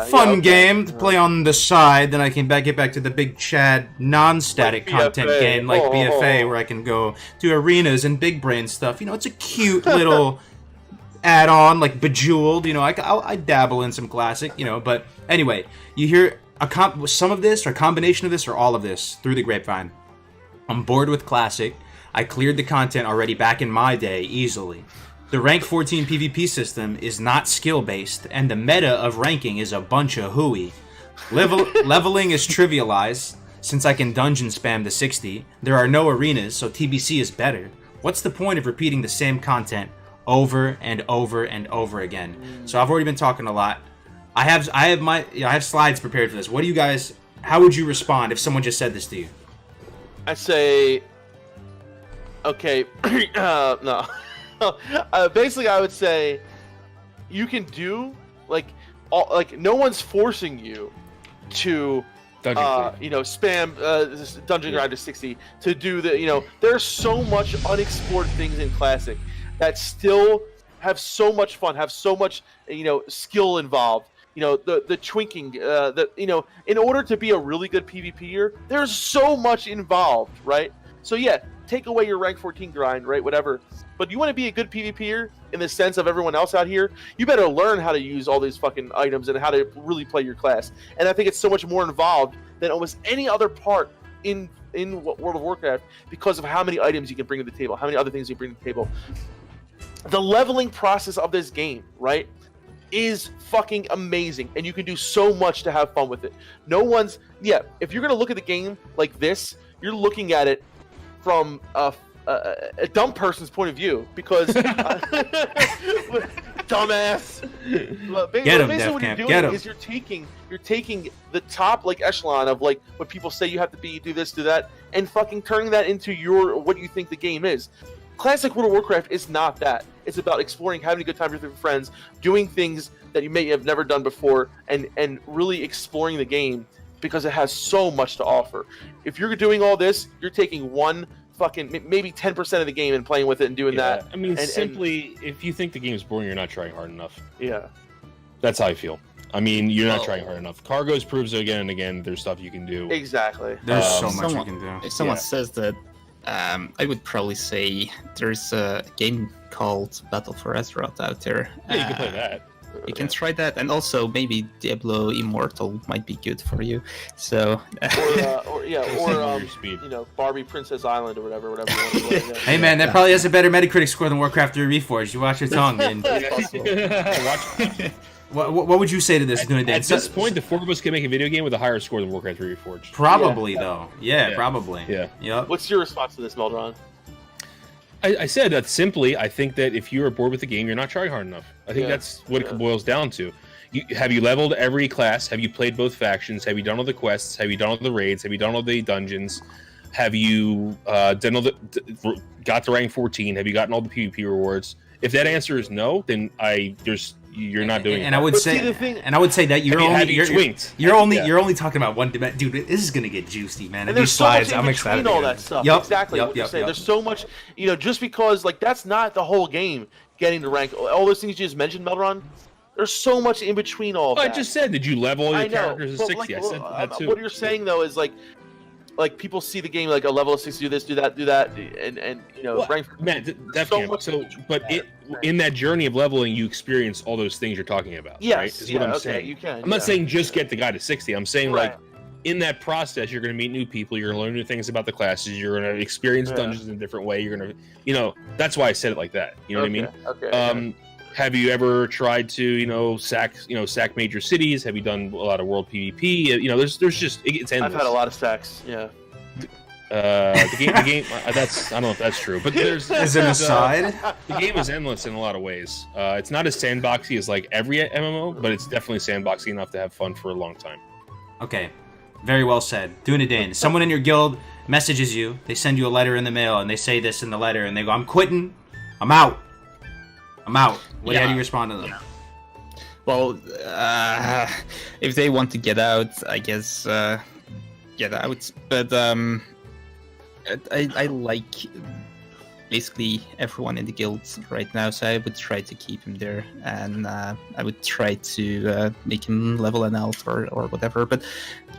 fun okay. game to play on the side. Then I can get back to the big Chad non-static Like content BFA. game like BFA, where I can go to arenas and big brain stuff. It's a cute little add-on, like Bejeweled. I dabble in some Classic. But anyway, you hear some of this, or a combination of this, or all of this through the grapevine. I'm bored with Classic. I cleared the content already back in my day easily. The rank 14 PvP system is not skill-based, and the meta of ranking is a bunch of hooey. Leveling is trivialized, since I can dungeon spam the 60. There are no arenas, so TBC is better. What's the point of repeating the same content over and over and over again? So I've already been talking a lot. I have slides prepared for this. What do you guys? How would you respond if someone just said this to you? I say, okay, no. Basically, I would say you can do no one's forcing you to spam this dungeon grind to 60 to do the there's so much unexplored things in Classic that still have so much fun, have so much skill involved. The twinking, in order to be a really good PvPer, there's so much involved, right? So yeah, take away your rank 14 grind, right? Whatever. But you want to be a good PvPer in the sense of everyone else out here, you better learn how to use all these fucking items and how to really play your class. And I think it's so much more involved than almost any other part in World of Warcraft because of how many items you can bring to the table, how many other things you bring to the table. The leveling process of this game, right, is fucking amazing, and you can do so much to have fun with it. If you're gonna look at the game like this, you're looking at it from a dumb person's point of view because dumbass. Get him, basically, what you're Defcamp. doing Get him. is you're taking the top echelon of what people say you have to be, do this, do that, and fucking turning that into what you think the game is. Classic World of Warcraft is not that. It's about exploring, having a good time with your friends, doing things that you may have never done before, and really exploring the game because it has so much to offer. If you're doing all this, you're taking one fucking maybe 10% of the game and playing with it and doing that. I mean, if you think the game is boring, you're not trying hard enough. Yeah. That's how I feel. I mean, you're not trying hard enough. Kargoz proves it again and again. There's stuff you can do. Exactly. There's so much you can do. If someone says that, I would probably say there's a game called Battle for Azeroth out there. Yeah, you can play that. You can try that, and also maybe Diablo Immortal might be good for you. So, Barbie Princess Island or whatever you want to play. Yeah. Hey man, that probably has a better Metacritic score than Warcraft 3 Reforged. You watch your tongue, man. What would you say to this, Dunedain? At this point, the four of us can make a video game with a higher score than Warcraft 3 Reforged. Probably, though. Yeah, probably. Yeah. Yep. What's your response to this, Melderon? I said that simply. I think that if you are bored with the game, you're not trying hard enough. I think that's what it boils down to. Have you leveled every class? Have you played both factions? Have you done all the quests? Have you done all the raids? Have you done all the dungeons? Have you done all got to rank 14? Have you gotten all the PvP rewards? If that answer is no, then you're not doing it. And I would say, that you're only talking about one dimension. Dude, this is gonna get juicy, man. And there's so much in between all that stuff. Yep. Exactly what you're saying. There's so much, just because like that's not the whole game. Getting to rank, all those things you just mentioned, Melderon. There's so much in between all of that. I just said, did you level all your characters to 60? Like, I said that too. What you're saying though is like people see the game like a level of 60, do this, do that, and rank. Man, Defcamp. In that journey of leveling, you experience all those things you're talking about. Yes, right? Is what I'm saying. You can. I'm not saying just get the guy to 60. I'm saying like in that process, you're going to meet new people. You're going to learn new things about the classes. You're going to experience dungeons in a different way. You're going to, that's why I said it like that. You know what I mean? Okay. Have you ever tried to, sack major cities? Have you done a lot of world PvP? There's just it's endless. I've had a lot of sacks. Yeah. The game. I don't know if that's true, but there's as an aside, the game is endless in a lot of ways. It's not as sandboxy as like every MMO, but it's definitely sandboxy enough to have fun for a long time. Okay, very well said. Dunedain, someone in your guild messages you. They send you a letter in the mail, and they say this in the letter, and they go, "I'm quitting. I'm out. I'm out." How do you respond to them? Yeah. Well, if they want to get out, I guess get out. But I like basically everyone in the guild right now, so I would try to keep him there, and I would try to make him level an elf or whatever. But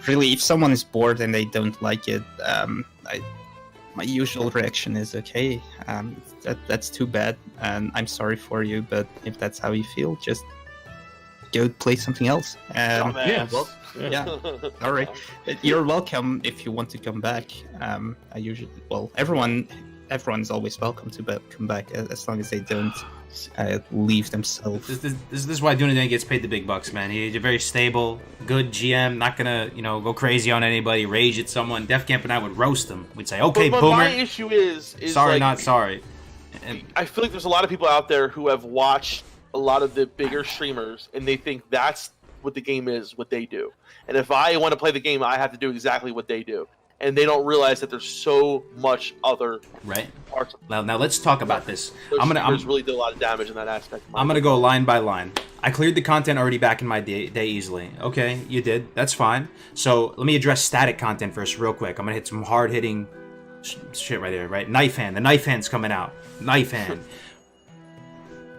really, if someone is bored and they don't like it, my usual reaction is, okay, that's too bad, and I'm sorry for you, but if that's how you feel, just go play something else. Yeah. All right. You're welcome if you want to come back. Everyone's always welcome to come back as long as they don't leave themselves. This is why Dunedain gets paid the big bucks, man. He's a very stable, good GM, not gonna, go crazy on anybody, rage at someone. Defcamp and I would roast him. We'd say, okay, but boomer. My issue is sorry, like, not sorry. And I feel like there's a lot of people out there who have watched a lot of the bigger streamers, and they think that's what the game is, what they do. And if I want to play the game, I have to do exactly what they do. And they don't realize that there's so much other parts. Now let's talk about this. I'm really did a lot of damage in that aspect. I'm gonna go line by line. I cleared the content already back in my day easily. Okay, you did. That's fine. So let me address static content first, real quick. I'm gonna hit some hard hitting shit right there. Right, knife hand. The knife hand's coming out. Knife hand.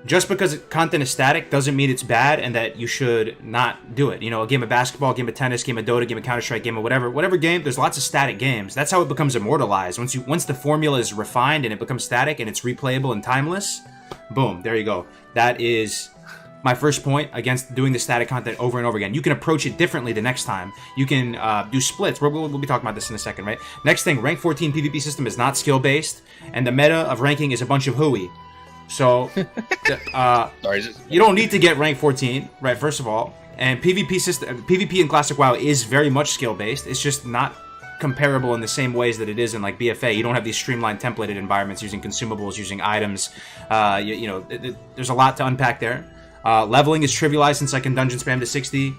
Just because content is static doesn't mean it's bad and that you should not do it. A game of basketball, a game of tennis, game of Dota, game of Counter-Strike, game of whatever game, there's lots of static games. That's how it becomes immortalized. Once the formula is refined and it becomes static and it's replayable and timeless, boom, there you go. That is my first point against doing the static content over and over again. You can approach it differently the next time. You can do splits. We'll be talking about this in a second, right? Next thing, rank 14 PvP system is not skill-based, and the meta of ranking is a bunch of hooey. So, you don't need to get rank 14, right? First of all, and PvP in Classic WoW is very much skill based. It's just not comparable in the same ways that it is in like BFA. You don't have these streamlined templated environments using consumables, using items. There's a lot to unpack there. Leveling is trivialized since I can dungeon spam to 60.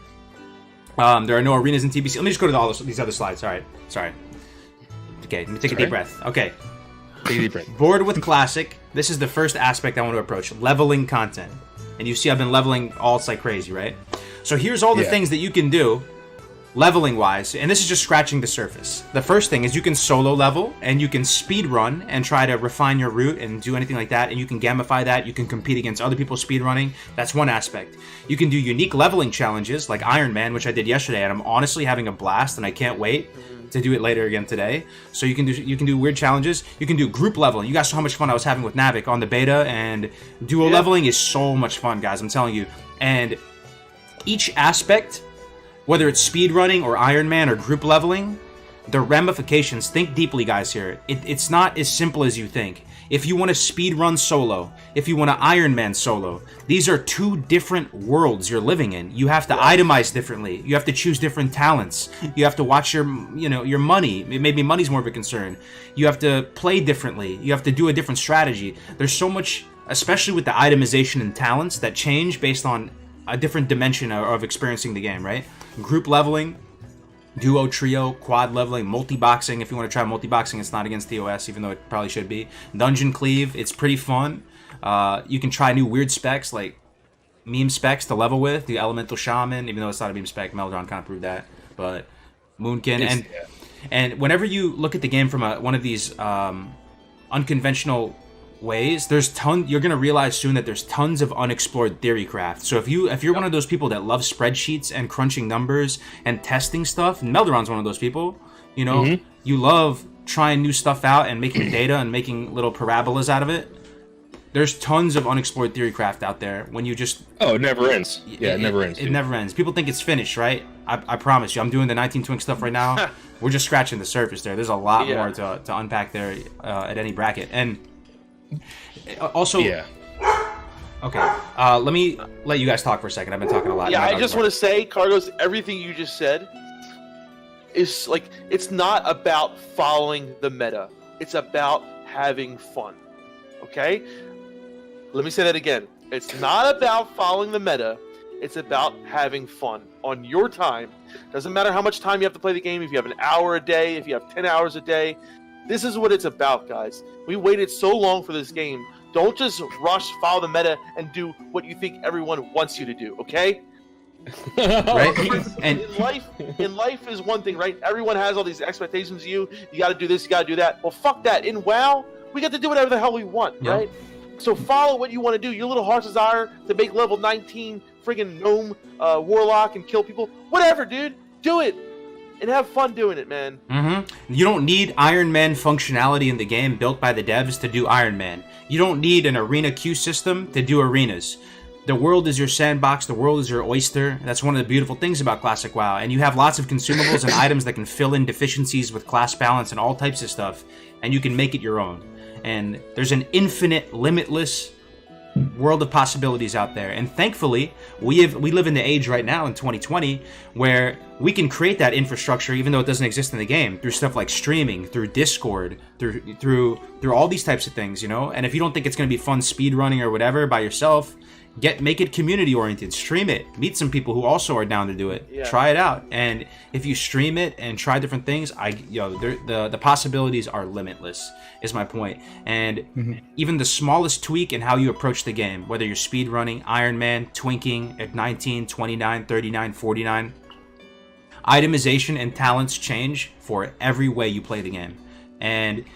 There are no arenas in TBC. Let me just go to all these other slides. Sorry. Okay, let me take a deep breath. Okay. Bored with Classic. This is the first aspect I want to approach. Leveling content. And you see I've been leveling alts like crazy, right? So here's all the things that you can do leveling wise, and this is just scratching the surface. The first thing is you can solo level, and you can speed run and try to refine your route and do anything like that, and you can gamify that. You can compete against other people speed running. That's one aspect. You can do unique leveling challenges like Ironman, which I did yesterday, and I'm honestly having a blast, and I can't wait to do it later again today. So you can do weird challenges. You can do group leveling. You guys saw how much fun I was having with Navik on the beta, and duo leveling is so much fun, guys. I'm telling you. And each aspect, whether it's speedrunning or Ironman or group leveling, the ramifications, think deeply, guys, here. It's not as simple as you think. If you want to speed run solo, if you want to Ironman solo, these are two different worlds you're living in. You have to itemize differently. You have to choose different talents. You have to watch your money. Maybe money's more of a concern. You have to play differently. You have to do a different strategy. There's so much, especially with the itemization and talents that change based on a different dimension of experiencing the game, right? Group leveling, duo, trio, quad leveling, multi-boxing. If you want to try multi-boxing, it's not against TOS, even though it probably should be. Dungeon cleave, it's pretty fun. You can try new weird specs, like meme specs to level with. The elemental shaman, even though it's not a meme spec, Melderon kind of proved that. But Moonkin, and whenever you look at the game from one of these unconventional ways, you're gonna realize soon that there's tons of unexplored theory craft. So if you're one of those people that love spreadsheets and crunching numbers and testing stuff, and Melderon's one of those people, you love trying new stuff out and making data and making little parabolas out of it. There's tons of unexplored theory craft out there when you just... Oh, it never ends. Yeah, it never ends. It never ends. People think it's finished, right? I promise you. I'm doing the 19 Twink stuff right now. We're just scratching the surface there. There's a lot more to unpack there at any bracket. And also... Yeah. Okay. Let me let you guys talk for a second. I've been talking a lot. Yeah, I just want to say, Kargoz, everything you just said is like, it's not about following the meta. It's about having fun. Okay? Let me say that again. It's not about following the meta. It's about having fun on your time. Doesn't matter how much time you have to play the game. If you have an hour a day, if you have 10 hours a day. This is what it's about, guys. We waited so long for this game. Don't just rush, follow the meta, and do what you think everyone wants you to do, okay? Right? And in life is one thing, right? Everyone has all these expectations of you. You got to do this, you got to do that. Well, fuck that. In WoW, we get to do whatever the hell we want, right? So follow what you want to do. Your little heart's desire to make level 19 friggin' gnome warlock and kill people. Whatever, dude. Do it. And have fun doing it, man. You don't need Ironman functionality in the game built by the devs to do Ironman. You don't need an arena queue system to do arenas. The world is your sandbox. The world is your oyster. That's one of the beautiful things about Classic WoW. And you have lots of consumables and items that can fill in deficiencies with class balance and all types of stuff. And you can make it your own. And there's an infinite, limitless world of possibilities out there. And thankfully, we live in the age right now in 2020 where we can create that infrastructure even though it doesn't exist in the game through stuff like streaming, through Discord, through all these types of things, And if you don't think it's going to be fun speed running or whatever by yourself, make it community oriented, stream it, meet some people who also are down to do it, try it out. And if you stream it and try different things, the possibilities are limitless, is my point. And even the smallest tweak in how you approach the game, whether you're speed running, Ironman, twinking at 19, 29, 39, 49, itemization and talents change for every way you play the game. And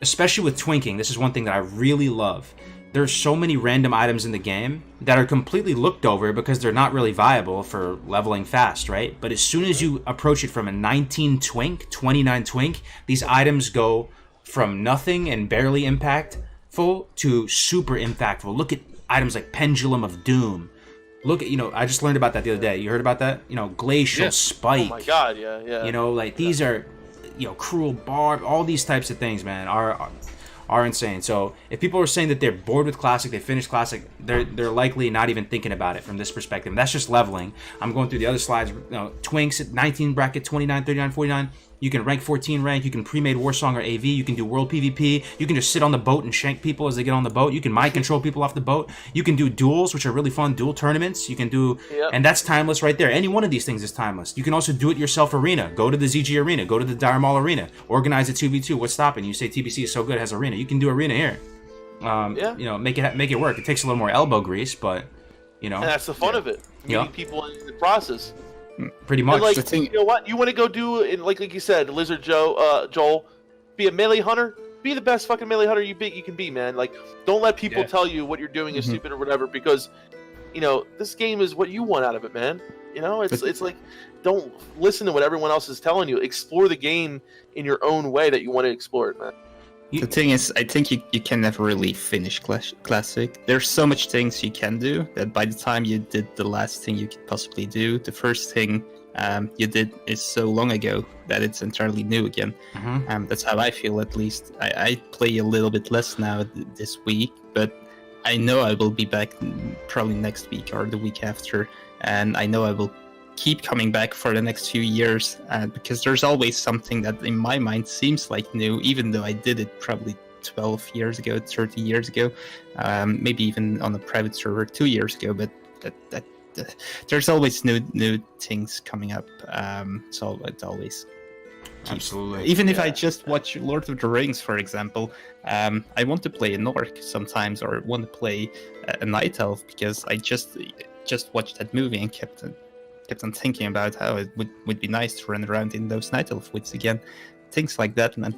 especially with twinking, this is one thing that I really love. There's so many random items in the game that are completely looked over because they're not really viable for leveling fast, right? But as soon as you approach it from a 19 twink, 29 twink, these items go from nothing and barely impactful to super impactful. Look at items like Pendulum of Doom. Look at, I just learned about that the other day. You heard about that? Glacial Spike. Oh my god, yeah. These are, Cruel Barb, all these types of things, man, are insane. So if people are saying that they're bored with Classic, they finished Classic, they're likely not even thinking about it from this perspective. That's just leveling. I'm going through the other slides. Twinks at 19 bracket, 29, 39, 49. You can rank 14 rank. You can pre-made Warsong or AV. You can do world PvP. You can just sit on the boat and shank people as they get on the boat. You can mind control people off the boat. You can do duels, which are really fun, duel tournaments. You can do, and that's timeless right there. Any one of these things is timeless. You can also do it yourself arena. Go to the ZG arena. Go to the Dire Maul arena. Organize a 2v2. What's stopping you? Say TBC is so good it has arena. You can do arena here. Make it work. It takes a little more elbow grease, but and that's the fun of it. Meeting people in the process. Pretty much. And you know what? You want to go do, and like you said, Lizard Joel, be a melee hunter. Be the best fucking melee hunter you can be, man. Like, don't let people tell you what you're doing is stupid or whatever, because, this game is what you want out of it, man. It's like, don't listen to what everyone else is telling you. Explore the game in your own way that you want to explore it, man. The thing is, I think you can never really finish Classic. There's so much things you can do that by the time you did the last thing you could possibly do, the first thing you did is so long ago that it's entirely new again. That's how I feel, at least. I play a little bit less now this week, but I know I will be back probably next week or the week after, and I know I will keep coming back for the next few years, because there's always something that in my mind seems like new, even though I did it probably 12 years ago, 30 years ago, maybe even on a private server 2 years ago, but there's always new things coming up, so it always keeps. Absolutely. Even if I just watch Lord of the Rings, for example, I want to play an orc sometimes, or want to play a night elf, because I just watched that movie and kept on thinking about how it would be nice to run around in those night elf woods again. Things like that, man.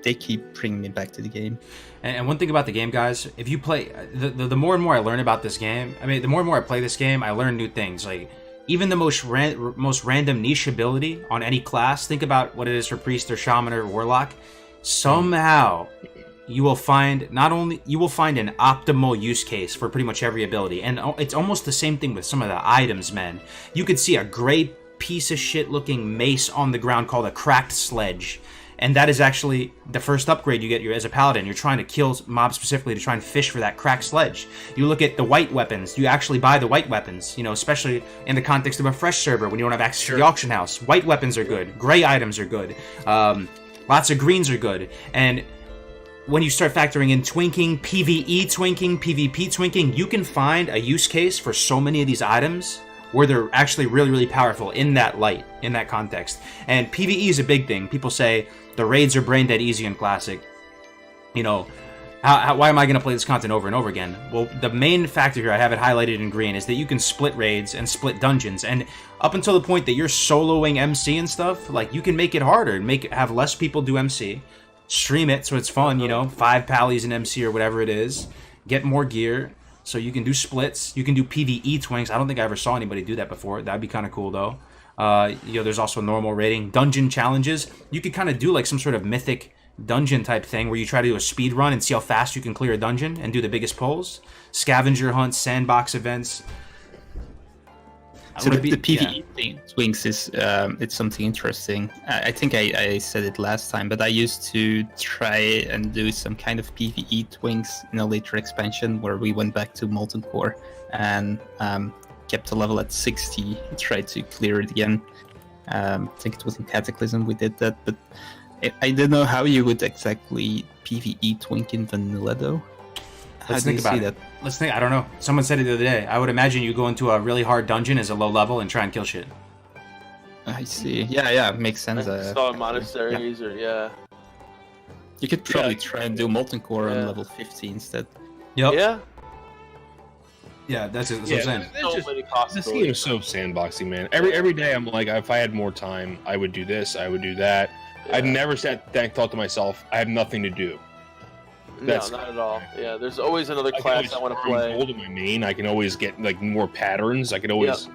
They keep bringing me back to the game. And one thing about the game, guys, if you play, the more and more I learn about this game, I mean, the more and more I play this game, I learn new things. Like, even the most random niche ability on any class, think about what it is for priest or shaman or warlock, somehow you will find an optimal use case for pretty much every ability. And it's almost the same thing with some of the items, man. You could see a gray piece of shit looking mace on the ground called a cracked sledge. And that is actually the first upgrade you get as a paladin. You're trying to kill mobs specifically to try and fish for that cracked sledge. You look at the white weapons. You actually buy the white weapons, especially in the context of a fresh server when you don't have access to the auction house. White weapons are good. Gray items are good. Lots of greens are good. And when you start factoring in twinking, PvE twinking, PvP twinking, you can find a use case for so many of these items where they're actually really, really powerful in that light, in that context. And PvE is a big thing. People say the raids are brain dead easy in Classic. Why am I going to play this content over and over again? Well, the main factor here, I have it highlighted in green, is that you can split raids and split dungeons. And up until the point that you're soloing MC and stuff, like, you can make it harder, have less people do MC, stream it so it's fun, 5 pallies in MC or whatever it is, get more gear. So you can do splits, you can do PvE twinks. I don't think I ever saw anybody do that before. That'd be kind of cool, though. There's also normal raiding. Dungeon challenges. You could kind of do like some sort of mythic dungeon type thing where you try to do a speed run and see how fast you can clear a dungeon and do the biggest pulls. Scavenger hunts, sandbox events. So the PvE twinks is it's something interesting. I think I said it last time, but I used to try and do some kind of PvE twinks in a later expansion where we went back to Molten Core and kept the level at 60 and tried to clear it again. I think it was in Cataclysm we did that, but I don't know how you would exactly PvE twink in vanilla though. Let's think about it. Let's think. I don't know. Someone said it the other day. I would imagine you go into a really hard dungeon as a low level and try and kill shit. I see. Yeah, makes sense. Saw monasteries or You could probably try and do Molten Core on level 50 instead. Yep. Yeah. Yeah, that's what I'm saying. This game is so sandboxy, man. Every day I'm like, if I had more time, I would do this, I would do that. Yeah. I've never sat there and thought to myself, I have nothing to do. No, not at all. Yeah, there's always another class I want to play. Gold in my main. I can always get like more patterns. I can always,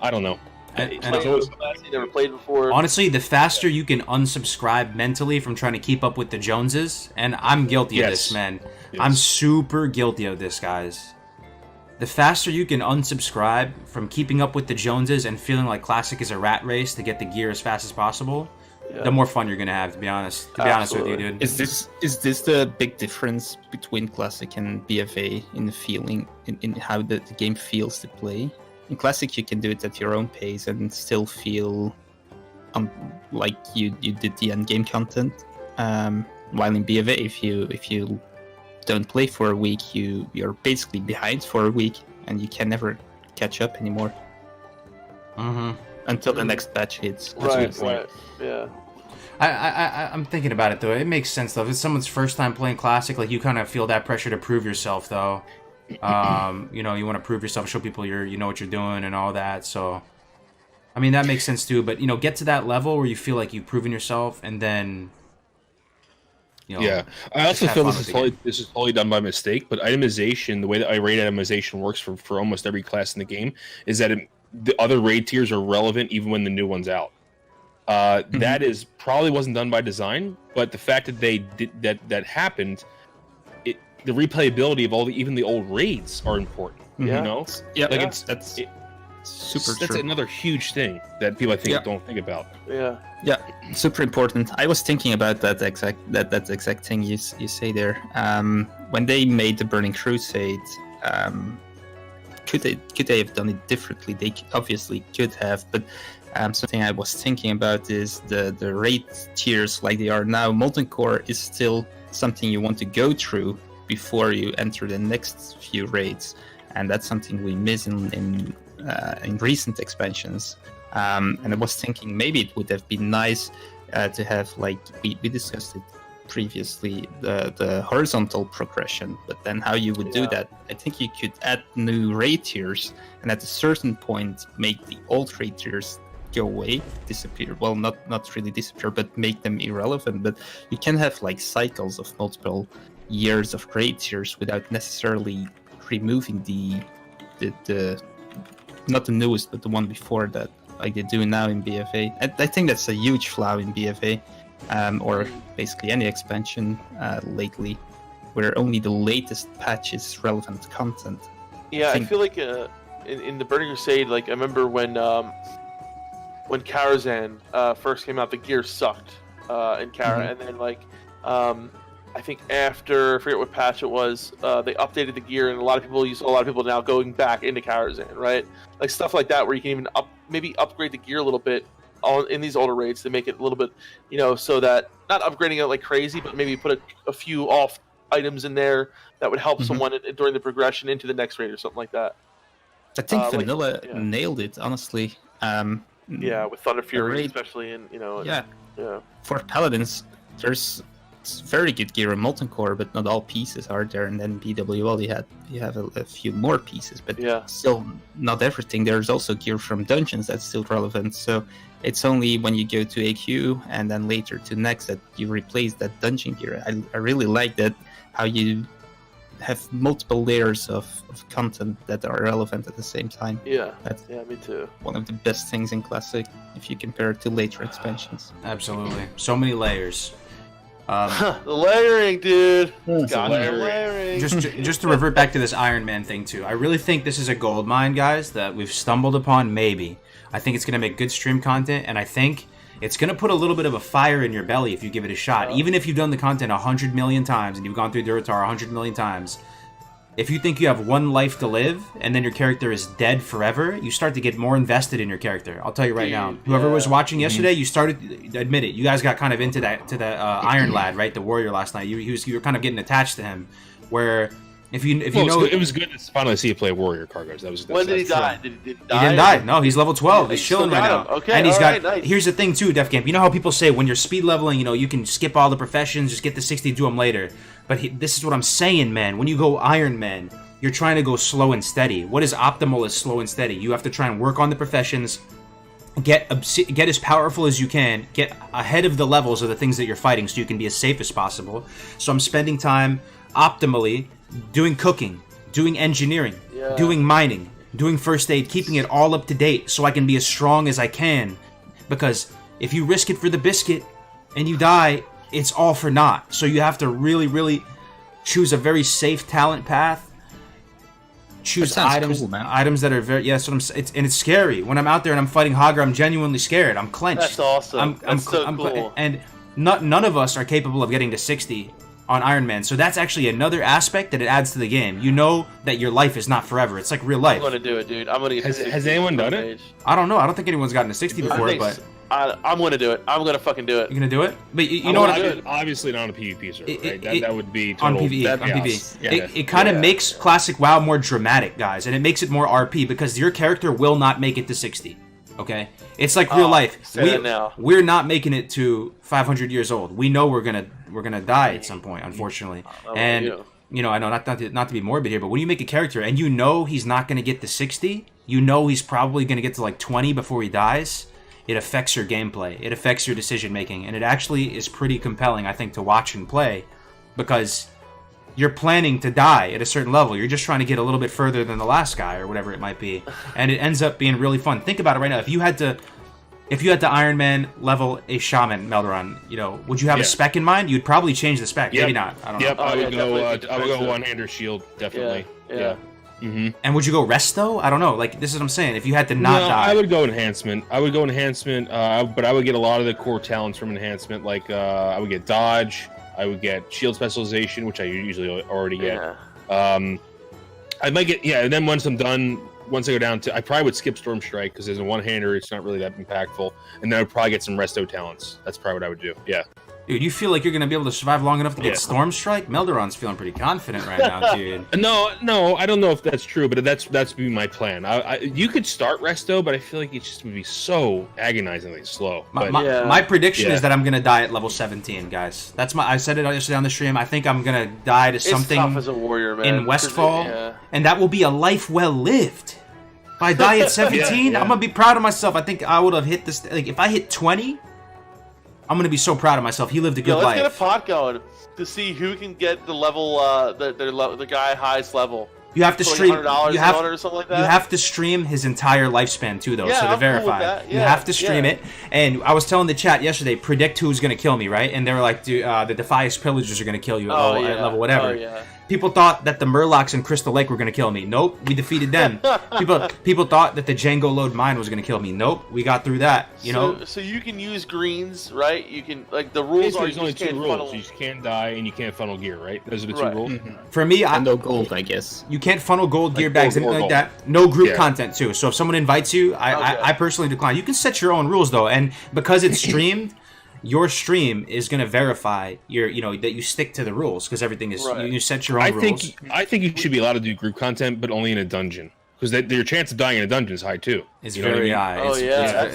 I don't know. And always class you never played before. Honestly, the faster you can unsubscribe mentally from trying to keep up with the Joneses, and I'm guilty of this, man. Yes. I'm super guilty of this, guys. The faster you can unsubscribe from keeping up with the Joneses and feeling like Classic is a rat race to get the gear as fast as possible, the more fun you're gonna have. To be honest with you, dude. Is this the big difference between Classic and BFA in the feeling, in how the game feels to play? In Classic, you can do it at your own pace and still feel like you did the end game content. While in BFA, if you don't play for a week, you're basically behind for a week, and you can never catch up anymore. Until the next patch hits. Right. Yeah. I'm thinking about it though. It makes sense though. If it's someone's first time playing Classic, like you kind of feel that pressure to prove yourself though. You want to prove yourself, show people you know what you're doing and all that. So, I mean that makes sense too. But get to that level where you feel like you've proven yourself, and then. I also feel this is totally done by mistake. But itemization, the way that I raid itemization works for almost every class in the game, is that the other raid tiers are relevant even when the new one's out. That is probably wasn't done by design, but the fact that they did that happened, the replayability of even the old raids are important. Yeah. You know, yeah, like Super That's true. another huge thing that people I think don't think about. Yeah. Yeah, super important. I was thinking about that exact thing you say there. When they made the Burning Crusade, could they have done it differently? They obviously could have, but something I was thinking about is the raid tiers like they are now. Molten Core is still something you want to go through before you enter the next few raids, and that's something we miss in recent expansions. And I was thinking maybe it would have been nice to have, like we discussed it previously, the horizontal progression, but then how you would do that. I think you could add new raid tiers, and at a certain point make the old raid tiers go away, disappear. Well, not really disappear, but make them irrelevant. But you can have like cycles of multiple years of raid tiers without necessarily removing the not the newest, but the one before that, like they do now in BFA. I think that's a huge flaw in BFA, or basically any expansion lately, where only the latest patch is relevant content. Yeah, I feel like in the Burning Crusade, like I remember when Karazhan first came out, the gear sucked in Kara, and then like I think after, I forget what patch it was, they updated the gear, and a lot of people now going back into Karazhan, right? Like stuff like that, where you can even maybe upgrade the gear a little bit in these older raids to make it a little bit, so that not upgrading it like crazy, but maybe put a few off items in there that would help someone during the progression into the next raid or something like that. I think Vanilla nailed it, honestly. With Thunder Fury, raid, especially, and for Paladins, there's very good gear in Molten Core, but not all pieces are there. And then BWL, you have a few more pieces, but still not everything. There's also gear from dungeons that's still relevant. So it's only when you go to AQ and then later to next that you replace that dungeon gear. I really like that, how you have multiple layers of content that are relevant at the same time. That's me too. One of the best things in Classic if you compare it to later expansions. Absolutely. So many layers. The layering, dude. Layering. Just to revert back to this Ironman thing too. I really think this is a gold mine, guys, that we've stumbled upon. Maybe I think it's going to make good stream content, and I think it's going to put a little bit of a fire in your belly if you give it a shot. Even if you've done the content 100 million times and you've gone through Duratar 100 million times, if you think you have one life to live and then your character is dead forever, you start to get more invested in your character. I'll tell you right now. Whoever was watching yesterday, you started, admit it, you guys got kind of into that, to the Iron Lad, right? The warrior last night. You were kind of getting attached to him. Where if you know, it was good to finally see you play warrior, Kargoz. When did he die? Did he die? He didn't die. No, he's level 12. He's chilling right now. Okay, and he's got. Nice. Here's the thing too, Defcamp. You know how people say when you're speed leveling, you can skip all the professions, just get the 60, do them later. But this is what I'm saying, man. When you go Iron Man, you're trying to go slow and steady. What is optimal is slow and steady. You have to try and work on the professions, get as powerful as you can, get ahead of the levels of the things that you're fighting so you can be as safe as possible. So I'm spending time optimally doing cooking, doing engineering, doing mining, doing first aid, keeping it all up to date so I can be as strong as I can. Because if you risk it for the biscuit and you die, it's all for naught. So you have to really, really choose a very safe talent path. Choose items, cool, man. Items that are very it's scary. When I'm out there and I'm fighting Hagar, I'm genuinely scared. I'm clenched. That's awesome. That's so cool. And none of us are capable of getting to 60 on Iron Man. So that's actually another aspect that it adds to the game. You know that your life is not forever. It's like real life. I'm gonna do it, dude. I'm gonna get. Has anyone done it? I don't know. I don't think anyone's gotten to 60 before, but I'm gonna do it. I'm gonna fucking do it. You're gonna do it? But you know what? Obviously not on a PvP server, right? That would be total, on PvE. On PvE. It kind of makes Classic WoW more dramatic, guys, and it makes it more RP because your character will not make it to 60. Okay, it's like real life. We're not making it to 500 years old. We know we're gonna die at some point, unfortunately. And I know not to be morbid here, but when you make a character and you know he's not gonna get to 60, you know he's probably gonna get to like 20 before he dies. It affects your gameplay. It affects your decision making, and it actually is pretty compelling, I think, to watch and play, because you're planning to die at a certain level. You're just trying to get a little bit further than the last guy or whatever it might be, and it ends up being really fun. Think about it right now. If you had to Iron Man level a shaman, Melderon, would you have a spec in mind? You'd probably change the spec. Maybe not. I don't know. I would go one-hander shield, definitely. Yeah. And would you go resto? I don't know. Like, this is what I'm saying. If you had to not die. I would go enhancement. But I would get a lot of the core talents from enhancement. Like, I would get dodge. I would get shield specialization, which I usually already get. I might get, and then once I'm done, once I go down to, I probably would skip Storm Strike, because as a one-hander, it's not really that impactful. And then I would probably get some resto talents. That's probably what I would do, yeah. Dude, you feel like you're going to be able to survive long enough to get Storm Strike? Melderon's feeling pretty confident right now, dude. No, I don't know if that's true, but that's be my plan. You could start resto, but I feel like it just would be so agonizingly slow. My prediction is that I'm going to die at level 17, guys. I said it yesterday on the stream. I think I'm going to die to something tough as a warrior, man. in Westfall, and that will be a life well lived. If I die at 17, I'm going to be proud of myself. I think I would have hit this, like, if I hit 20... I'm gonna be so proud of myself. He lived a good life. Let's get a pot going to see who can get the level, the guy highest level. You have to stream. $100 or something like that. You have to stream his entire lifespan too, though, so to I'm verify. cool with that. You have to stream it. And I was telling the chat yesterday, predict who's gonna kill me, right? And they were like, the Defias Pillagers are gonna kill you at level whatever. People thought that the Murlocs in Crystal Lake were going to kill me. Nope, we defeated them. People thought that the Django Load Mine was going to kill me. Nope, we got through that. You know. So you can use greens, right? You can, like, the rules are there's only two rules. You just can't die and you can't funnel gear, right? Those are the two rules. For me, no gold, I guess. You can't funnel gold gear bags, anything like that. No group content too. So if someone invites you, I personally decline. You can set your own rules though, and because it's streamed. Your stream is going to verify that you stick to the rules, because everything is you set your own rules. I think you should be allowed to do group content, but only in a dungeon, because your chance of dying in a dungeon is high too. It's very high. Oh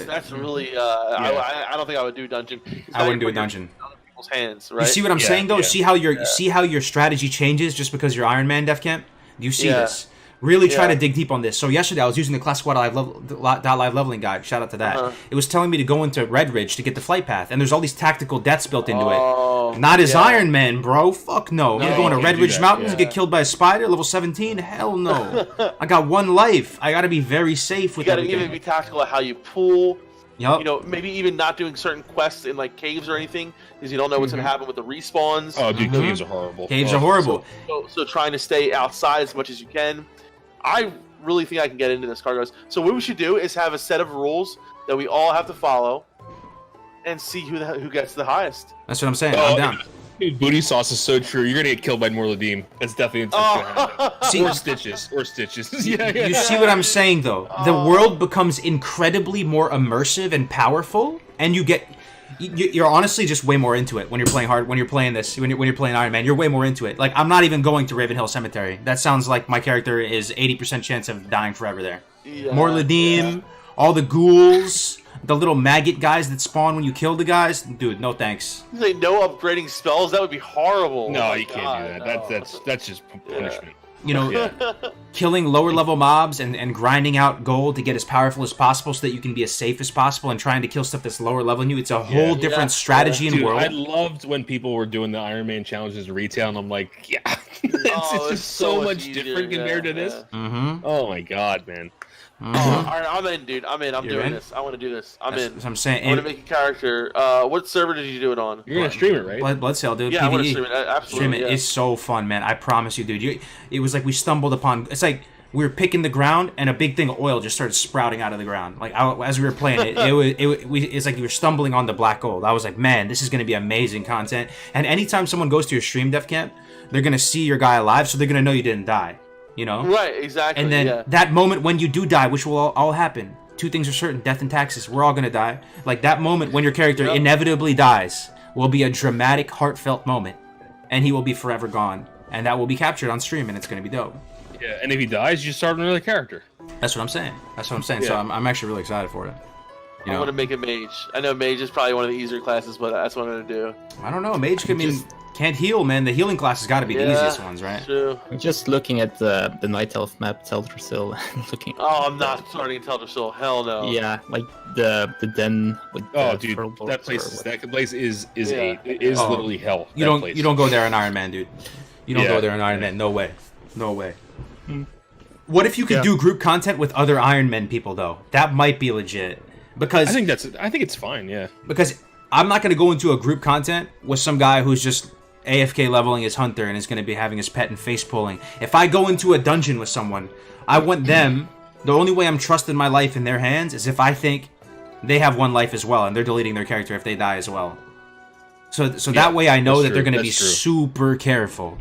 that's really. I don't think I would do dungeon. I wouldn't do a dungeon. Other people's hands, right? You see what I'm saying though? See how your strategy changes just because you're Ironman Defcamp? Do you see this? Really try to dig deep on this. So yesterday I was using the Class Squad Live Leveling Guide. Shout out to that. It was telling me to go into Red Ridge to get the flight path, and there's all these tactical deaths built into it. Not as Iron Man, bro. Fuck no. I'm going to Red Ridge Mountains and get killed by a spider, level 17? Hell no. I got one life. I got to be very safe with everything. You got to even be tactical at how you pull. Yep. You know, maybe even not doing certain quests in like caves or anything, because you don't know what's going to happen with the respawns. Oh, dude, caves are horrible. Caves are horrible. So trying to stay outside as much as you can. I really think I can get into this, Kargoz. So what we should do is have a set of rules that we all have to follow, and see who gets the highest. That's what I'm saying. I'm down. Dude, booty sauce is so true. You're gonna get killed by Morladim. That's definitely gonna happen. Or stitches. You see what I'm saying, though? The world becomes incredibly more immersive and powerful, and you're honestly just way more into it when you're playing hard. When you're playing this, when you're playing Iron Man, you're way more into it. Like, I'm not even going to Ravenhill Cemetery. That sounds like my character is 80% chance of dying forever there. Morladim, all the ghouls, the little maggot guys that spawn when you kill the guys. Dude, no thanks. You say no upgrading spells? That would be horrible. No, you can't do that. That's just punishment. You know, killing lower level mobs and grinding out gold to get as powerful as possible so that you can be as safe as possible, and trying to kill stuff that's lower level than you. It's a whole different strategy and world. I loved when people were doing the Iron Man challenges in retail, and I'm like, it's just so much different compared to this. Oh my god, man. All right, I'm in, dude. I'm doing this. I want to do this. I'm in. That's what I'm saying. I want to make a character. What server did you do it on? You're gonna stream it, right? Bloodsail, dude. Yeah, PvE. I want to stream it. Absolutely. Stream it. It's so fun, man. I promise you, dude. It was like we stumbled upon. It's like we were picking the ground, and a big thing of oil just started sprouting out of the ground. Like as we were playing it, it's like you were stumbling on the black gold. I was like, man, this is gonna be amazing content. And anytime someone goes to your stream, Defcamp, they're gonna see your guy alive, so they're gonna know you didn't die. You know? Right, exactly. And then that moment when you do die, which will all happen, two things are certain: death and taxes. We're all gonna die. Like, that moment when your character inevitably dies will be a dramatic, heartfelt moment, and he will be forever gone, and that will be captured on stream, and it's gonna be dope. Yeah, and if he dies, you start another character. That's what I'm saying. So I'm actually really excited for it. You know? I want to make a mage. I know mage is probably one of the easier classes, but that's what I'm gonna do. I don't know. Mage can't heal, man. The healing class has got to be the easiest ones, right? True. Just looking at the Night Elf map, Teldrassil, looking. Oh, I'm not starting Teldrassil. Hell no. Yeah, like the den with. Dude, that place is a it is literally hell. You don't go there in Iron Man, dude. You don't go there in Iron Man. No way. What if you could do group content with other Iron Man people though? That might be legit. Because I think it's fine. Yeah. Because I'm not going to go into a group content with some guy who's just AFK leveling his hunter and is going to be having his pet and face pulling. If I go into a dungeon with someone, I want them. The only way I'm trusting my life in their hands is if I think they have one life as well, and they're deleting their character if they die as well. So that way I know that they're going to be super careful.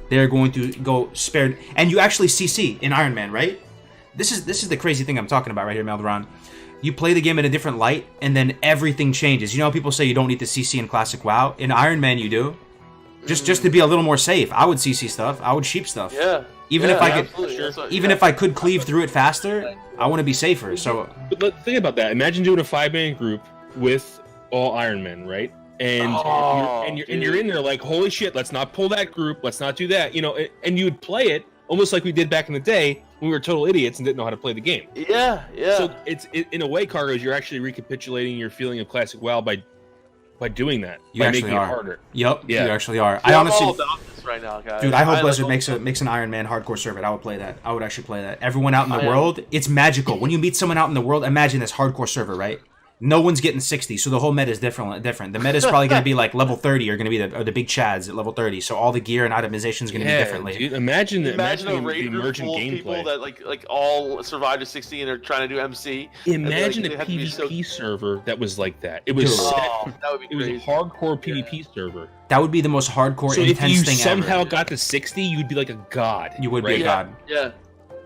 They're going to go spared, and you actually CC in Ironman, right? This is the crazy thing I'm talking about right here, Melderon. You play the game in a different light, and then everything changes. You know how people say you don't need to CC in Classic WoW? In Ironman, you do. Just to be a little more safe. I would CC stuff. I would sheep stuff. Yeah. Even if I could, if I could cleave through it faster, I want to be safer. So, but think about that. Imagine doing a 5-man group with all Ironmen, right? And you're in there like, holy shit, let's not pull that group, let's not do that, you know. And you would play it almost like we did back in the day when we were total idiots and didn't know how to play the game. Yeah. So it's in a way, Kargoz, you're actually recapitulating your feeling of Classic WoW by doing that. You actually making are. it harder. Yep. Yeah. You actually are. I'm all about this right now, guys. Dude, I hope Blizzard makes an Iron Man hardcore server. I would play that. I would actually play that. Everyone out in the world, it's magical. When you meet someone out in the world, imagine this hardcore server, right? No one's getting 60, so the whole meta is different. The meta is probably going to be like level 30 are going to be the big chads at level 30. So all the gear and itemization is going to be differently. Dude, imagine a the raid emergent full of gameplay. people that like all survived to 60 and are trying to do MC. Imagine a PvP server that was like that. It was that would be it was a hardcore PvP server. That would be the most hardcore, so intense thing ever. If you somehow got to 60, you'd be like a god. You would be a god. Yeah.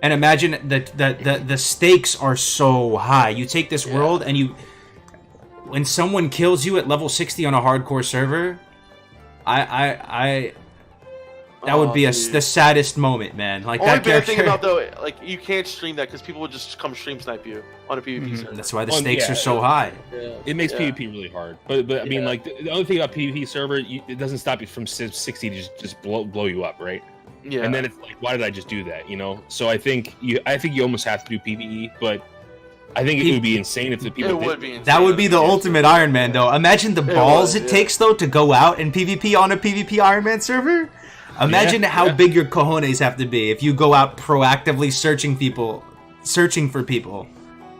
And imagine the stakes are so high. You take this world and you... When someone kills you at level 60 on a hardcore server, that would be the saddest moment, man. Like Only that bad character. thing about though, like you can't stream that because people would just come stream snipe you on a PvP server. That's why the stakes are so high. Yeah. It makes PvP really hard. But I mean, like the only thing about PvP server, it doesn't stop you from 60 to just blow you up, right? Yeah. And then it's like, why did I just do that? You know. So I think you almost have to do PvE, but I think it would be insane if the people did. That would be the ultimate Iron Man, though. Imagine the balls it takes, though, to go out and PvP on a PvP Iron Man server. Imagine how big your cojones have to be if you go out proactively searching for people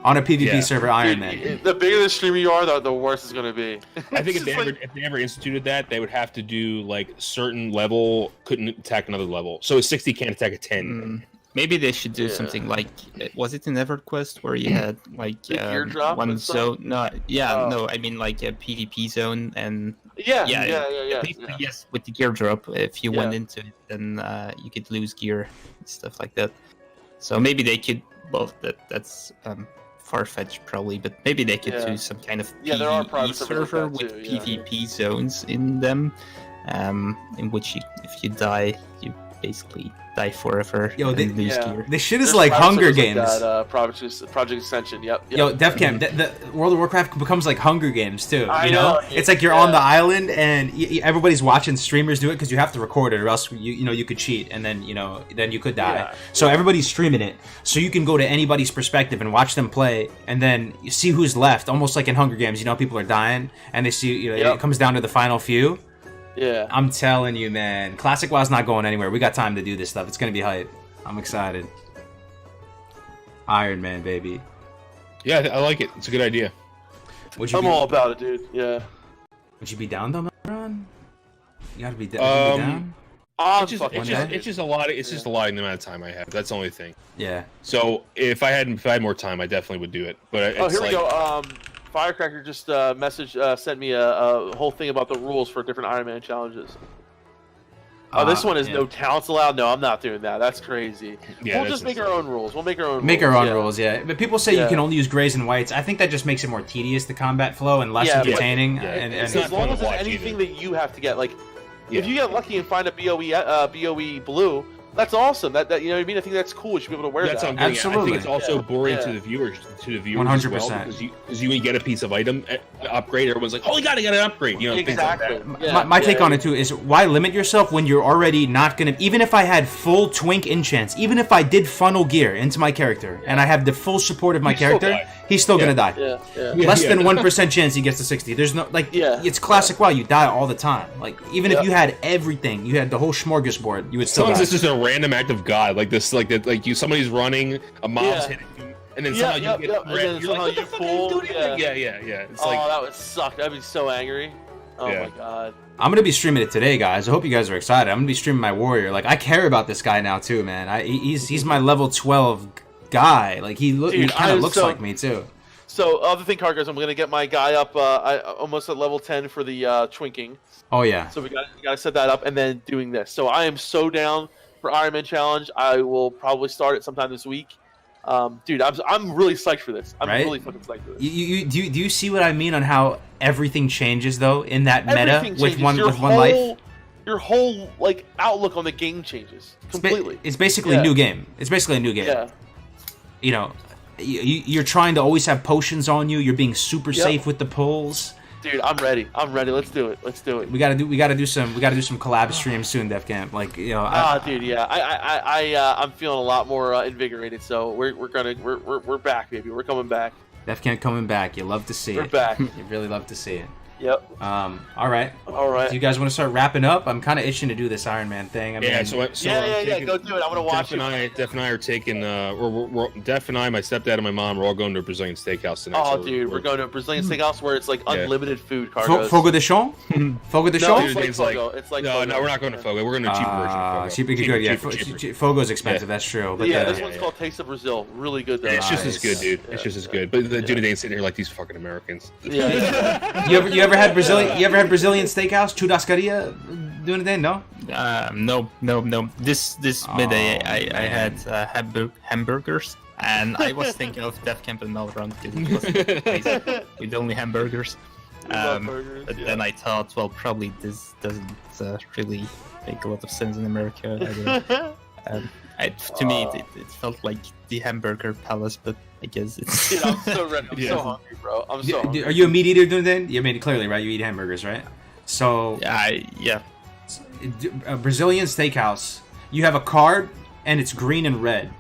on a PvP server Iron Man. The bigger the streamer you are, the worse it's going to be. I think if they ever instituted that, they would have to do like certain level couldn't attack another level. So a 60 can't attack a 10. Maybe they should do something like, was it in EverQuest where you had like one zone? No, I mean like a PvP zone and basically, yes, with the gear drop. If you went into it, then you could lose gear and stuff like that. So maybe they could. Well, that's far-fetched probably, but maybe they could do some kind of PvE server with PvP zones in them, in which if you die, you basically die forever and lose gear. This shit is like Hunger Games. Like that, Project Ascension, yep. Yo, Defcamp, the World of Warcraft becomes like Hunger Games too. You know? It's like you're on the island and everybody's watching streamers do it because you have to record it or else you could cheat and then you could die. Yeah. So everybody's streaming it, so you can go to anybody's perspective and watch them play, and then you see who's left. Almost like in Hunger Games, people are dying and they see it comes down to the final few. Yeah. I'm telling you, man. Classic WoW's not going anywhere. We got time to do this stuff. It's going to be hype. I'm excited. Iron Man, baby. Yeah, I like it. It's a good idea. I'm all about it, dude. Yeah. Would you be down, though, Melderon? You got to be down? It's just a lot. It's just a lot in the amount of time I have. That's the only thing. Yeah. So if I had more time, I definitely would do it. But here we go. Firecracker just sent me a whole thing about the rules for different Iron Man challenges. This one is no talents allowed. No, I'm not doing that. That's crazy. Yeah, we'll just make our own rules. We'll make our own rules. Yeah. But people say you can only use grays and whites. I think that just makes it more tedious, the combat flow, and less entertaining. And as long as there's anything that you have to get, like, if you get lucky and find a BOE blue, that's awesome. That you know what I mean? I think that's cool. You should be able to wear that. Absolutely. I think it's also boring to the viewers. 100%. As well, because you get a piece of item upgrade, everyone's like, "Oh, you gotta get an upgrade." Exactly. Things like that. My take on it too is why limit yourself when you're already not gonna. Even if I had full twink enchants, even if I did funnel gear into my character and I have the full support of my character, he's still gonna die. Less than 1% chance he gets to 60. There's no it's classic WoW. You die all the time. Like even if you had everything, you had the whole smorgasbord, you would still die. Sometimes it's just a random act of God, like this, like that, like somebody's running, a mob's hitting you, and then somehow you get red. You're like, what the fuck are you doing? Yeah. It's that would suck. I'd be so angry. Oh Yeah. my god. I'm gonna be streaming it today, guys. I hope you guys are excited. I'm gonna be streaming my warrior. Like, I care about this guy now too, man. He's my level 12 guy. Like, he kind of looks like me too. So other thing, Kargoz, I'm gonna get my guy up almost at level 10 for the twinking. Oh yeah. So we gotta set that up and then doing this. So I am so down for Ironman challenge. I will probably start it sometime this week. Dude, I'm really psyched for this. I'm really fucking psyched for this. Do you see what I mean on how everything changes though in that meta with one life? Your whole like outlook on the game changes completely. It's basically a new game. It's basically a new game. Yeah. You know, you're trying to always have potions on you. You're being super safe with the pulls. Dude, I'm ready. Let's do it. We gotta do some collab streams soon, Defcamp. Like, you know. Dude, yeah. I'm feeling a lot more invigorated. So we're back, baby. We're coming back. Defcamp coming back. You love to see it. We're back. You really love to see it. Yep. All right. Do you guys want to start wrapping up? I'm kind of itching to do this Iron Man thing. I mean, yeah. Go do it. I want to watch it. Def and I are taking. Def and I, my stepdad and my mom, we're all going to a Brazilian steakhouse tonight. Oh, so dude, we're going to a Brazilian steakhouse where it's like unlimited food. Kargoz. Fogo de Chão? Fogo de Chão? It's like Fogo. It's like no, we're not going to Fogo. We're going to a cheaper version of Fogo. Cheaper. Fogo's expensive. That's true. But this one's called Taste of Brazil. Really good though. It's just as good, dude. It's just as good. But the Dunedain sitting here like these fucking Americans. Yeah. You ever had Brazilian? You ever had Brazilian steakhouse? Churrascaria? Dunedain? No. No. This midday I had hamburgers, and I was thinking of Defcamp and Melderon because it was crazy with only hamburgers. But then I thought, well, probably this doesn't really make a lot of sense in America. To me, it felt like the hamburger palace, but I guess it's. Dude, I'm so ready. I'm so hungry, bro. I'm so hungry. Are you a meat eater, Dunedain? You made it clearly, right? You eat hamburgers, right? So. Yeah. A Brazilian steakhouse. You have a card, and it's green and red,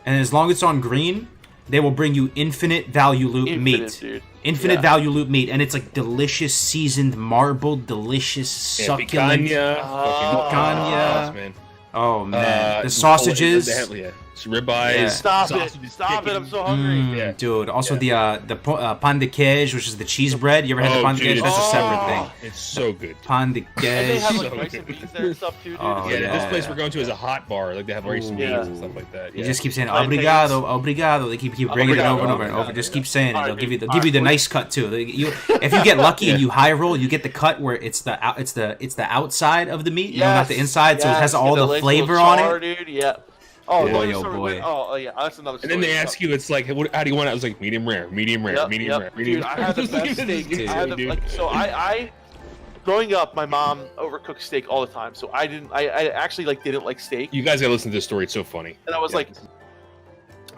and as long as it's on green, they will bring you infinite value loot meat. Dude. Infinite value loot meat, and it's like delicious, seasoned, marbled, delicious, succulent. Picanha. Man. Oh man, the sausages. Ribeyes. Stop it! I'm so hungry. Dude. Also the pan de queijo, which is the cheese bread. You ever had the pan de queijo? That's a separate thing. It's so good. Pan de And they have queijo. like rice and beans there and stuff too, dude. This place we're going to is a hot bar. Like they have rice and beans and stuff like that. You just keep saying obrigado. They keep bringing it over and over and over. Just keep saying it. They'll give you the nice cut too. If you get lucky and you high roll, you get the cut where it's the outside of the meat, not the inside, so it has all the flavor on it. Dude. Yeah. Boy. Oh yeah, that's another story. And then they ask you, it's like, how do you want it? I was like, medium rare, medium rare, medium rare. Dude, I had the best steak. I growing up, my mom overcooked steak all the time, so I actually didn't like steak. You guys gotta listen to this story. It's so funny. And I was like,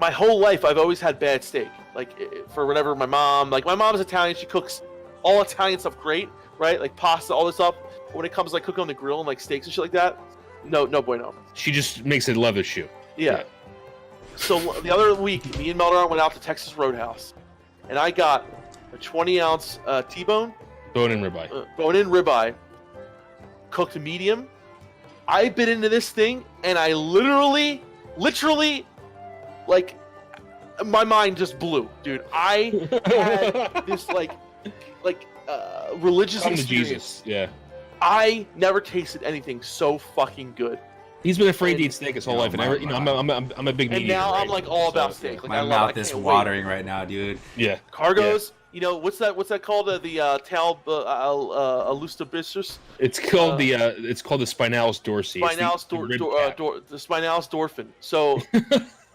my whole life I've always had bad steak. Like for whatever my mom's Italian, she cooks all Italian stuff great, right? Like pasta, all this stuff. But when it comes to like cooking on the grill and like steaks and shit like that, no bueno. She just makes it leather shoe. Yeah. So the other week, me and Melderon went out to Texas Roadhouse, and I got a 20-ounce T-bone. Bone-in ribeye. Bone-in ribeye, cooked medium. I bit into this thing, and I literally, like, my mind just blew, dude. I had this religious Come to experience. Jesus. Yeah. I never tasted anything so fucking good. He's been afraid to eat steak his whole life, and I'm a big meat eater. And now I'm like all about steak. Like, my mouth is watering right now, dude. Yeah. Kargoz, you know what's that called? The tal alustabistris. It's called the spinalis dorsi. The spinalis dorfin. So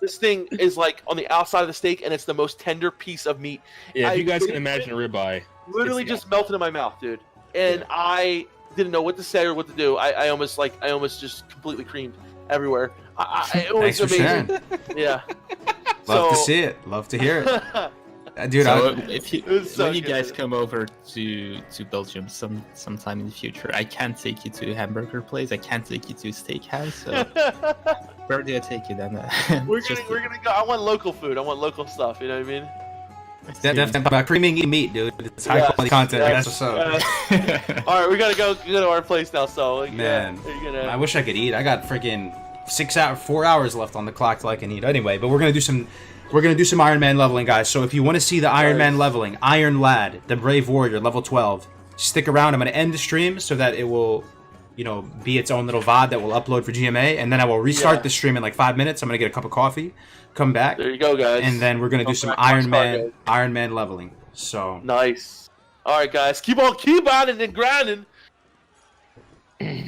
this thing is like on the outside of the steak, and it's the most tender piece of meat. Yeah, if you guys can imagine a ribeye. Literally just melted in my mouth, dude. And I didn't know what to say or what to do. I almost just completely creamed everywhere. It was amazing. Yeah. Love to see it. Love to hear it. Dude, when you guys come over to Belgium sometime in the future, I can't take you to a hamburger place. I can't take you to a steakhouse. So where do I take you then? We're gonna go. I want local food. I want local stuff. You know what I mean? Definitely about creaming meat, dude. It's high quality content. That's what's up. All right, we gotta go to our place now. So man, I wish I could eat. I got freaking 4 hours left on the clock till I can eat. Anyway, but we're gonna do some Iron Man leveling, guys. So if you want to see the Iron Man leveling, Iron Lad, the Brave Warrior, level 12, stick around. I'm going to end the stream so that it will, you know, be its own little VOD that will upload for GMA, and then I will restart the stream in like 5 minutes. I'm going to get a cup of coffee, come back. There you go, guys. And then we're going to do some Ironman leveling. So nice. All right, guys. Keep on and grinding.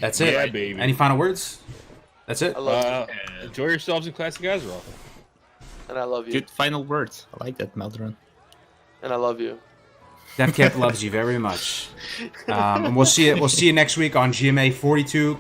That's it. Yeah, baby. Any final words? That's it. I love you. Enjoy yourselves in Classic Azeroth. And I love you. Good final words. I like that, Melderon. And I love you. Defcamp loves you very much. And we'll see you next week on GMA 42.